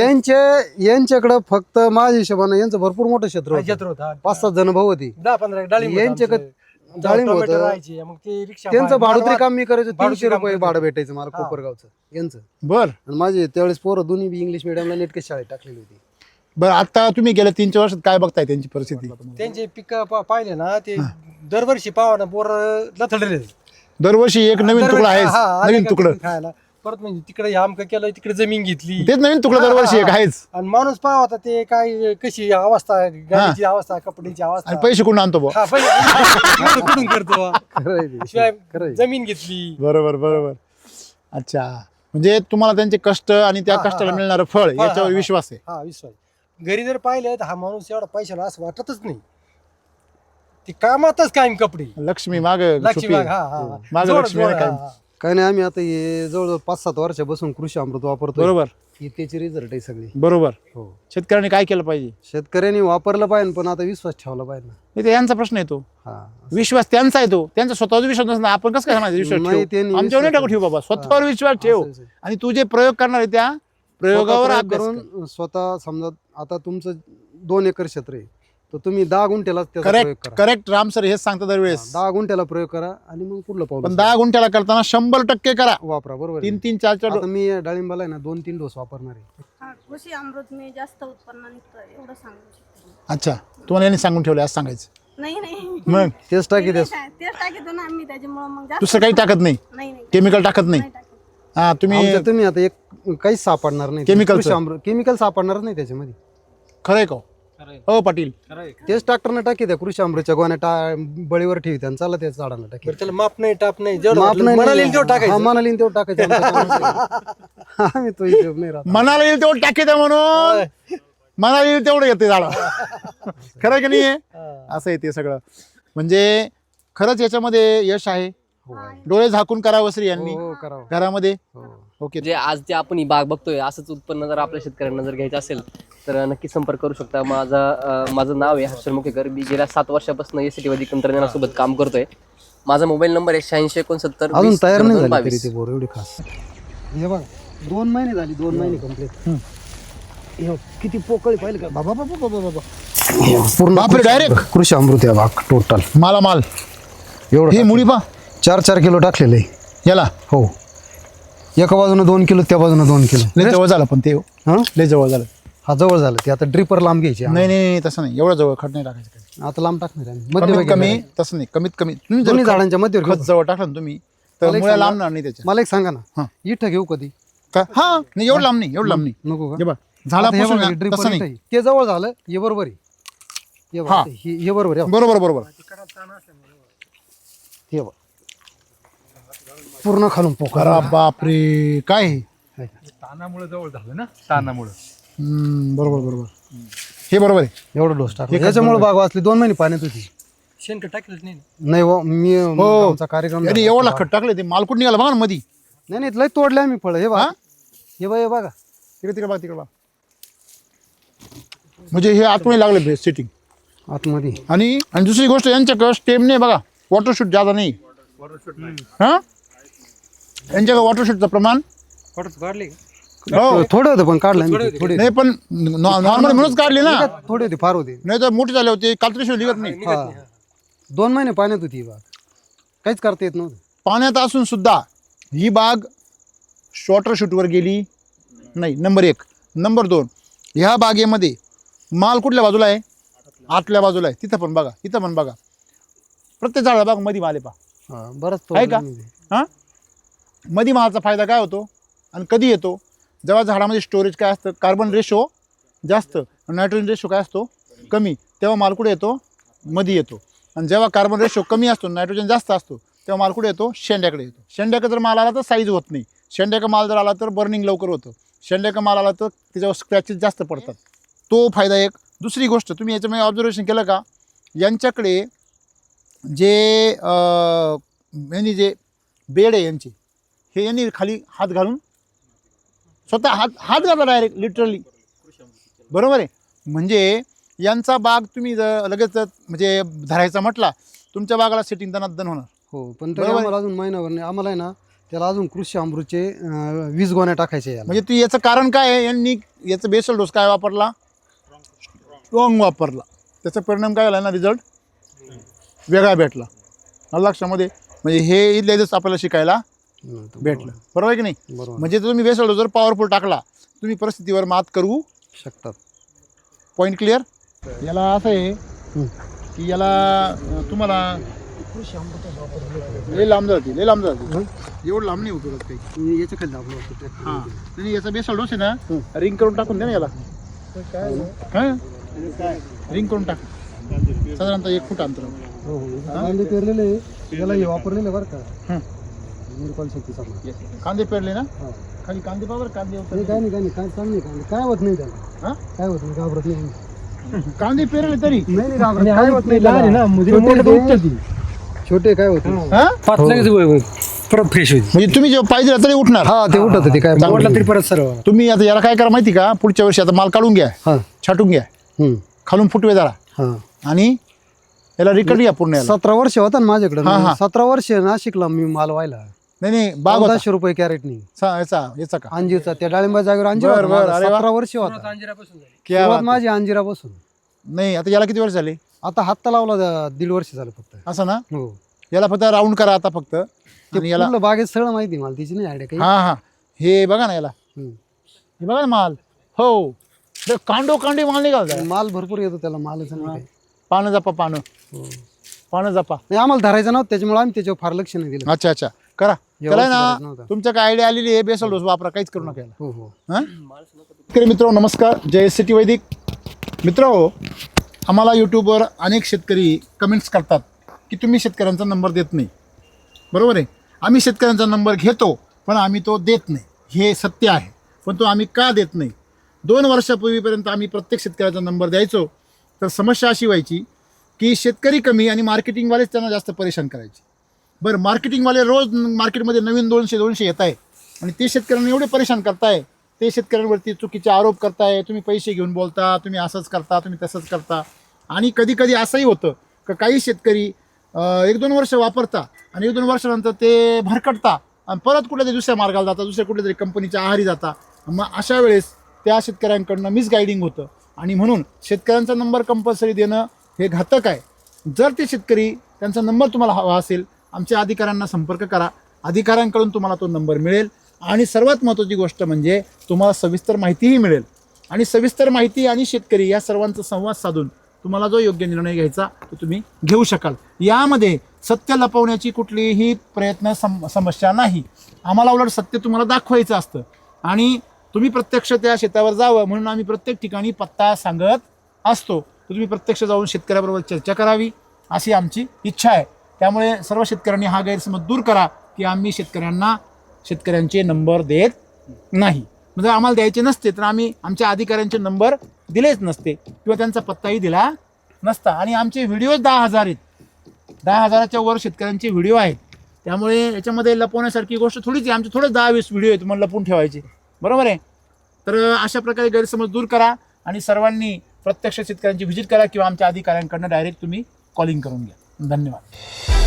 यांच्याकडे फक्त माझ्या हिशोबाने यांचं भरपूर मोठं क्षेत्र होतं. क्षेत्र होता. 5-7 जण भाऊ होती. 10-15 डाळिंब होतं यांच्याकडे आमचं. डाळिंब टोमॅटो होतं. राहायचे. मग ते रिक्षा त्यांचं भाडं- भाडोत्री काम मी करायचो. भाडोत्री 300 काम रुपये करायचं. भाडं भेटायचं मला कोपरगावचं यांचं. बर आणि माझे त्यावेळेस पोरं दोन्ही बी इंग्लिश मिडियमला नेटके शाळेत टाकलेली होती. बर आता तुम्ही गेल्या 3-4 वर्षात काय बघताय त्यांची परिस्थिती? त्यांचे पिक पाहिले ना ते दरवर्षी पावाना बोर लथडले. दरवर्षी एक नवीन तुकडा आहेच. नवीन तुकडं खायला परत म्हणजे तिकडे आमक केलं तिकडे जमीन घेतली. तेच नवीन तुकडा दरवर्षी एक आहेच. आणि माणूस पाहा होता ते काय कशी अवस्था गाडीची अवस्था कपड्याची अवस्था. आणि पैसे कुठून आणतो बुवा? हा, पहिले कुठून करतो खरं आहे ते. शिवाय जमीन घेतली. बरोबर. अच्छा म्हणजे तुम्हाला त्यांचे कष्ट आणि त्या कष्टाला मिळणारं फळ याच्यावर विश्वास आहे. हा विश्वास. घरी जर पाहिलं तर हा माणूस एवढा पैशाला असं वाटतच नाही. ते कामातच कायम कपडे लक्ष्मी माग लक्ष्मी माग लक्ष्मी आहे काय. काय नाही आम्ही आता हे जवळजवळ 5-7 वर्षापासून कृषी अमृत वापरतो. बरोबर त्याचे रिझल्ट आहे सगळे. बरोबर. हो शेतकऱ्यांनी काय केलं पाहिजे? शेतकऱ्यांनी वापरलं पाहिजे पण आता विश्वास ठेवला पाहिजे ना. नाही, ते यांचा प्रश्न येतो. हा विश्वास त्यांचा येतो. त्यांचा स्वतःवर विश्वास नसतो. आपण कसं काय म्हणायचं विश्वास नाही, ठेवू? त्यांनी आमच्यावर नाही विश्वास टाकू ठेवू बाबा. स्वतःवर विश्वास ठेव. असं- असं. आणि तू जे प्रयोग करणार आहे त्या प्रयोगावर स्वतः अभ्यास प्रयोग कर. करून स्वतः समजा आता तुमचं 2 एकर क्षेत्र आहे तर तुम्ही 10 गुंठ्याला त्याचा प्रयोग करेक्ट करा. करेक्ट राम सर हेच सांगता दरवेळेस. 10 गुंठ्याला प्रयोग करा आणि मग पुढलं पण पाऊल 10 गुंठ्याला करताना 100% करा. वापरा. बरोबर आहे. 3-3, 4-4 आता मी या डाळिंबाला आहे ना 2-3 डोस वापरणार आहे. हा, कृषी अमृत मी जास्त उत्पन्न निघतं एवढं सांगू शकते. अच्छा तुम्हाला यांनी सांगून ठेवलं आज सांगायचं. नाही मग तेच टाकी तेच टाकीतो ना आम्ही त्याच्यामुळे मग जास्त दुसरं काही टाकत नाही. नाही केमिकल टाकत नाही. नाही टाकत. हा तुम्ही आता एक काहीच सापडणार नाही. Chemicalचं. केमिकल सापडणार नाही त्याच्यामध्ये. खरंय का हो पाटील? तेच ट्रॅक्टरनं टाकी त्या कृषी अमृतच्या गोण्या बळीवर ठेवी आणि चालला त्या झाडांना टाकी. बरं, त्याला माप नाही टाप नाही जेवढं माप वाटलं नाही मनाला येईल तेवढं टाकायचं. मनाला येईल तेवढं टाकायचं. आमचं काम आहे. आम्ही तो हिशोब नाही राहत. मनाला येईल तेवढं टाकेत म्हणून मनाला येईल तेवढं येते झाडं. खरं की नाही आहे? असं येते सगळं. म्हणजे खरंच याच्यामध्ये यश आहे. डोळे झाकून करावं श्री यांनी हो करावं. घरामध्ये. ओके जे आज जे आपण ही बाग बघतोय असंच उत्पन्न जर आपल्या शेतकऱ्यांना जर घ्यायचं असेल तर नक्की संपर्क करू शकता. माझं नाव आहे हर्षल मुखेकर. मी गेल्या 7 वर्षापासून SCT वैदिक तंत्रज्ञानासोबत काम करतोय. माझा मोबाईल नंबर आहे 8669 अजून तयार नाही झाली 22. तरी ते बोर एवढी खास. हे बघा 2 महिने झाली, 2 महिने कंप्लीट. किती पोकळी पाहिलं का बाबा बाबा बाबा बाबा पूर्ण बापरे, direct? कृषी अमृत आहे बाग टोटल माला माल एवढं हे मुळी पा 4 किलो टाकलेलं आहे. याला हो, एका बाजूनं 2 किलो, त्या बाजूनं 2 किलो. लय जवळ झालं पण ते हा लय जवळ झालं. हा जवळ झालं ते. आता ड्रिपर लांब घ्यायची. नाही नाही तसं नाही, एवढं जवळ खत नाही टाकायचं काही. आता लांब टाकणार आहे. कमीत मध्यभागी कमी टाकायचं. तसं नाही, कमीत कमी तुम्ही दोन्ही जर झाडांच्या मध्यवर खत घेऊ. जवळ टाकलं ना तुम्ही तर मला एक मुळ्या सांगा. लांबणार नाही त्याच्या. मला एक सांगा ना, हा. इथं घेऊ कधी? का हा नाही एवढं लांब नाही, एवढं लांब नाही. नको हे का? बघ झाला आता हे पासून बघा, ना, dripper तसं इथं नाही. आहे. ते जवळ झालं, हे बरोबर आहे. हे बघा, हा. हे बरोबर आहे. बरोबर बरोबर. हे बघ पूर्ण खालून पोकर. अरे बापरे काय हे? तानामुळे जवळ झालं ना, तानामुळे. बरोबर बरोबर. हे बरोबर आहे. एवढं डोस टाकलं. याच्यामुळे बाग वाचली. 2 महिने पाण्यात होती. शेणखत टाकलंच नाही. नाही हो, मी हो. आमचा कार्यक्रम यांनी झाला. एवढं खत टाकले ते माल कुठं निघाला बघा ना मधी. नाही नाही, लय तोडले आम्ही फळ. हे बघा, हा? हे बघा, हे बघा तिकडे तिकडे बघा, तिकडे बघा. म्हणजे हे आतमध्ये लागले सेटिंग. आतमध्ये. आणि दुसरी गोष्ट यांच्याकडं स्टेम नाही बघा, वॉटरशूट जादा नाही. हा यांच्याकडे वॉटरशूटचं प्रमाण फोटोच काढले का? हो थोडे होते पण काढले आम्ही. थोडे नाही पण नॉर्मल म्हणूनच काढले ना, थोडे होते, फार होते. नाही तर मोठे झाले होते कालत्रेशिवाय निघत नाही. हा 2 महिने पाण्यात होती ही बाग. काहीच करता येत नव्हतं. पाण्यात असून सुद्धा ही बाग शॉर्टर शूटवर गेली नाही. नंबर 1. नंबर 2, ह्या बागेमध्ये माल कुठल्या बाजूला आहे? आतल्या बाजूला आहे. तिथं पण बघा, इथं पण बघा. प्रत्येक झाडा बाग मध्ये माल आहे पहा. हा, बरंच आहे का? तोडलं आम्ही. हां मध्ये मालाचा फायदा काय होतो आणि कधी येतो? जेव्हा झाडामध्ये स्टोरेज काय असतं, कार्बन रेशो जास्त, नायट्रोजन रेशो काय असतो कमी, तेव्हा माल कुठे येतो? मध्ये येतो. आणि जेव्हा कार्बन रेशो कमी असतो, नायट्रोजन जास्त असतो, तेव्हा माल कुठे येतो? शेंड्याकडे येतो. शेंड्याकडे जर माल आला तर साईज होत नाही. शेंड्याचा माल जर आला तर बर्निंग लवकर होतं. शेंड्याचा माल आला तर त्याच्यावर स्क्रॅचेस जास्त पडतात. तो फायदा एक. दुसरी गोष्ट तुम्ही याच्यामध्ये ऑब्झर्वेशन केलं का, यांच्याकडे जे यांनी जे बेड आहे यांची, हे यांनी खाली हात घालून स्वतः हात घातला डायरेक्ट लिटरली. बरोबर आहे. म्हणजे यांचा बाग तुम्ही जर लगेच म्हणजे धरायचा म्हटला, तुमच्या बागाला सेटिंग दनादन होणार. हो, पण तरी बरोबर आहे. आम्हाला अजून महिनाभर नाही. आम्हाला आहे ना त्याला अजून कृषी अमृतचे 20 गोण्या टाकायचे याला. म्हणजे तू याचं कारण काय आहे? यांनी याचं बेसल डोस काय वापरला? स्ट्रॉंग वापरला. त्याचा परिणाम काय झाला ना, रिझल्ट वेगळा भेटला. लक्षामध्ये म्हणजे हे इथल्या इथंच आपल्याला शिकायला भेटलं. बरोबर आहे की नाही? बरोबर म्हणजे तुम्ही बेसल डोस जर पॉवरफुल टाकला, तुम्ही परिस्थितीवर मात करू शकतात. Point clear. याला असं आहे की याला तुम्हाला लय लांब जाते, लय लांब जाते. एवढं लांब नाही उतरत काही. याच्या खाली दाबलं होतं. हां नाही, याचा बेसल डोस आहे ना, रिंग करून टाकून द्या ना याला. हां रिंग करून टाक, साधारणतः 1 फूट अंतर. हो हो, कांदे पेरलेले याला हे वापरलेले बरं का. हं. निर्कॉल शक्ती चांगली. कांदे पेरले ना, हा. खाली कांदे पावर कांदे नाही, उतरले. काय नाही, काय नाही, काय चांगले कांदे. काय होत नाही त्याला. हां काय होत नाही, घाबरत नाही आम्ही. कांदे पेरले तरी नाही नाही, घाबरत आणि काय होत नाही लहान आहे त्याला. ना, म्हणजे छोटे मोठे ते- उठतात ती. छोटे काय होते. हां पाच लगेच परत फ्रेश होईल. म्हणजे तुम्ही जेव्हा पाहिजे तरी उठणार. हा ते उठत ते काय. ओढला तरी परत सर्व. तुम्ही आता याला काय करा माहिती का, पुढच्या वर्षी आता माल काढून घ्या, हा. छाटून घ्या, खालून फुटवे जरा, हा. आणि याला रिकट घ्या पूर्ण याला. 17 वर्ष होता ना माझ्याकडे. हा, हा. 17 वर्ष नाशिकला मी माल व्हायला. नाही नाही बाग होता 1400 रुपये कॅरेटनी. याचा का? अंजीरचा त्या डाळिंबा जागेवर अंजीर बर, होता बर, माझा. अरे वा. 17 वर्ष होता. अंजिरापासून झाली. क्या सुरुवात बात माझी अंजिरापासून. आहे. नाही आता याला किती वर्ष झाले? आता हातला लावला 1.5 वर्ष झालं फक्त. असं ना, हो. याला फक्त राऊंड करा आता फक्त. ते आणि याला पूर्ण बागेत सगळं माहिती मला, तिची नाही आयडिया काही. हा हा हे बघा ना याला, हम्म. हे बघा ना माल. हो कांडे माल निघाल. माल भरपूर येतो त्याला, मालच नाही काही. पानं जपा, पानं हो. पानं जपा. नाही, आम्हाला धरायचं नव्हतं त्याच्यामुळे आम्ही त्याच्यावर फार लक्ष नाही दिलं. अच्छा अच्छा करा. त्याला व्यवस्थित ना करायचं नव्हतं. तुमच्या काय आयडिया आलेली आहे, बेसल डोस वापरा, काहीच करू नका याला. हो हो. हां शेतकरी मित्र नमस्कार. जय सिटी वैदिक मित्र हो, आम्हाला यूट्यूबवर अनेक शेतकरी कमेंट्स करतात की तुम्ही शेतकऱ्यांचा नंबर देत नाही. बरोबर आहे. आम्ही शेतकऱ्यांचा नंबर घेतो पण आम्ही तो देत नाही, हे सत्य आहे. पण तो आम्ही का देत नाही? 2 वर्षापूर्वीपर्यंत आम्ही प्रत्येक शेतकऱ्याचा नंबर द्यायचो, तर समस्या अशी व्हायची की शेतकरी कमी आणि मार्केटिंगवालेच त्यांना जास्त परेशान करायचे. बरं, मार्केटिंगवाले रोज मार्केटमध्ये नवीन 200 येत आहे आणि ते शेतकऱ्यांना एवढे परेशान करताय, ते शेतकऱ्यांवरती चुकीचे आरोप करताय, तुम्ही पैसे घेऊन बोलता, तुम्ही असंच करता, तुम्ही तसंच करता. आणि कधी कधी असंही होतं की काही शेतकरी 1-2 वर्ष वापरता आणि 1-2 वर्षानंतर ते भरकटता आणि परत कुठेतरी दुसऱ्या मार्गाला जाता, दुसऱ्या कुठेतरी कंपनीच्या आहारी जाता. मग अशा वेळेस त्या शेतकऱ्यांकडनं मिसगायडिंग होतं आणि म्हणून शेतकऱ्यांचा नंबर कंपल्सरी देणं हे घातक आहे. जर ते शेतकरी त्यांचा नंबर तुम्हाला हवा असेल, आमच्या अधिकाऱ्यांना संपर्क करा, अधिकाऱ्यांकडून तुम्हाला तो नंबर मिळेल. आणि सर्वात महत्त्वाची गोष्ट म्हणजे तुम्हाला सविस्तर माहितीही मिळेल आणि सविस्तर माहिती आणि शेतकरी या सर्वांचा संवाद साधून तुम्हाला जो योग्य निर्णय घ्यायचा तो तुम्ही घेऊ शकाल. यामध्ये सत्य लपवण्याची कुठलीही प्रयत्न समस्या नाही. आम्हाला उलट सत्य तुम्हाला दाखवायचं असतं आणि तुम्ही प्रत्यक्ष त्या शेतावर जावं म्हणून आम्ही प्रत्येक ठिकाणी पत्ता सांगत असतो. तुम्ही प्रत्यक्ष जाऊन शेतकऱ्याबरोबर चर्चा करावी अशी आमची इच्छा आहे. त्यामुळे सर्व शेतकऱ्यांनी हा गैरसमज दूर करा की आम्ही शेतकऱ्यांना शेतकऱ्यांचे नंबर देत नाही. म्हणजे आम्हाला द्यायचे नसते तर आम्ही आमच्या अधिकाऱ्यांचे नंबर दिलेच नसते किंवा त्यांचा पत्ताही दिला नसता. आणि आमचे व्हिडिओज 10,000 आहेत, 10,000च्या वर शेतकऱ्यांचे व्हिडिओ आहेत. त्यामुळे याच्यामध्ये लपवण्यासारखी गोष्ट थोडीच आहे. आमचे थोडे 10-20 व्हिडिओ आहेत तुम्हाला लपवून ठेवायचे, बरोबर आहे. तर अशा प्रकारे गैरसमज दूर करा आणि सर्वांनी प्रत्यक्ष शेतकऱ्यांची व्हिजिट करा किंवा आमच्या अधिकाऱ्यांकडनं डायरेक्ट तुम्ही कॉलिंग करून घ्या. धन्यवाद.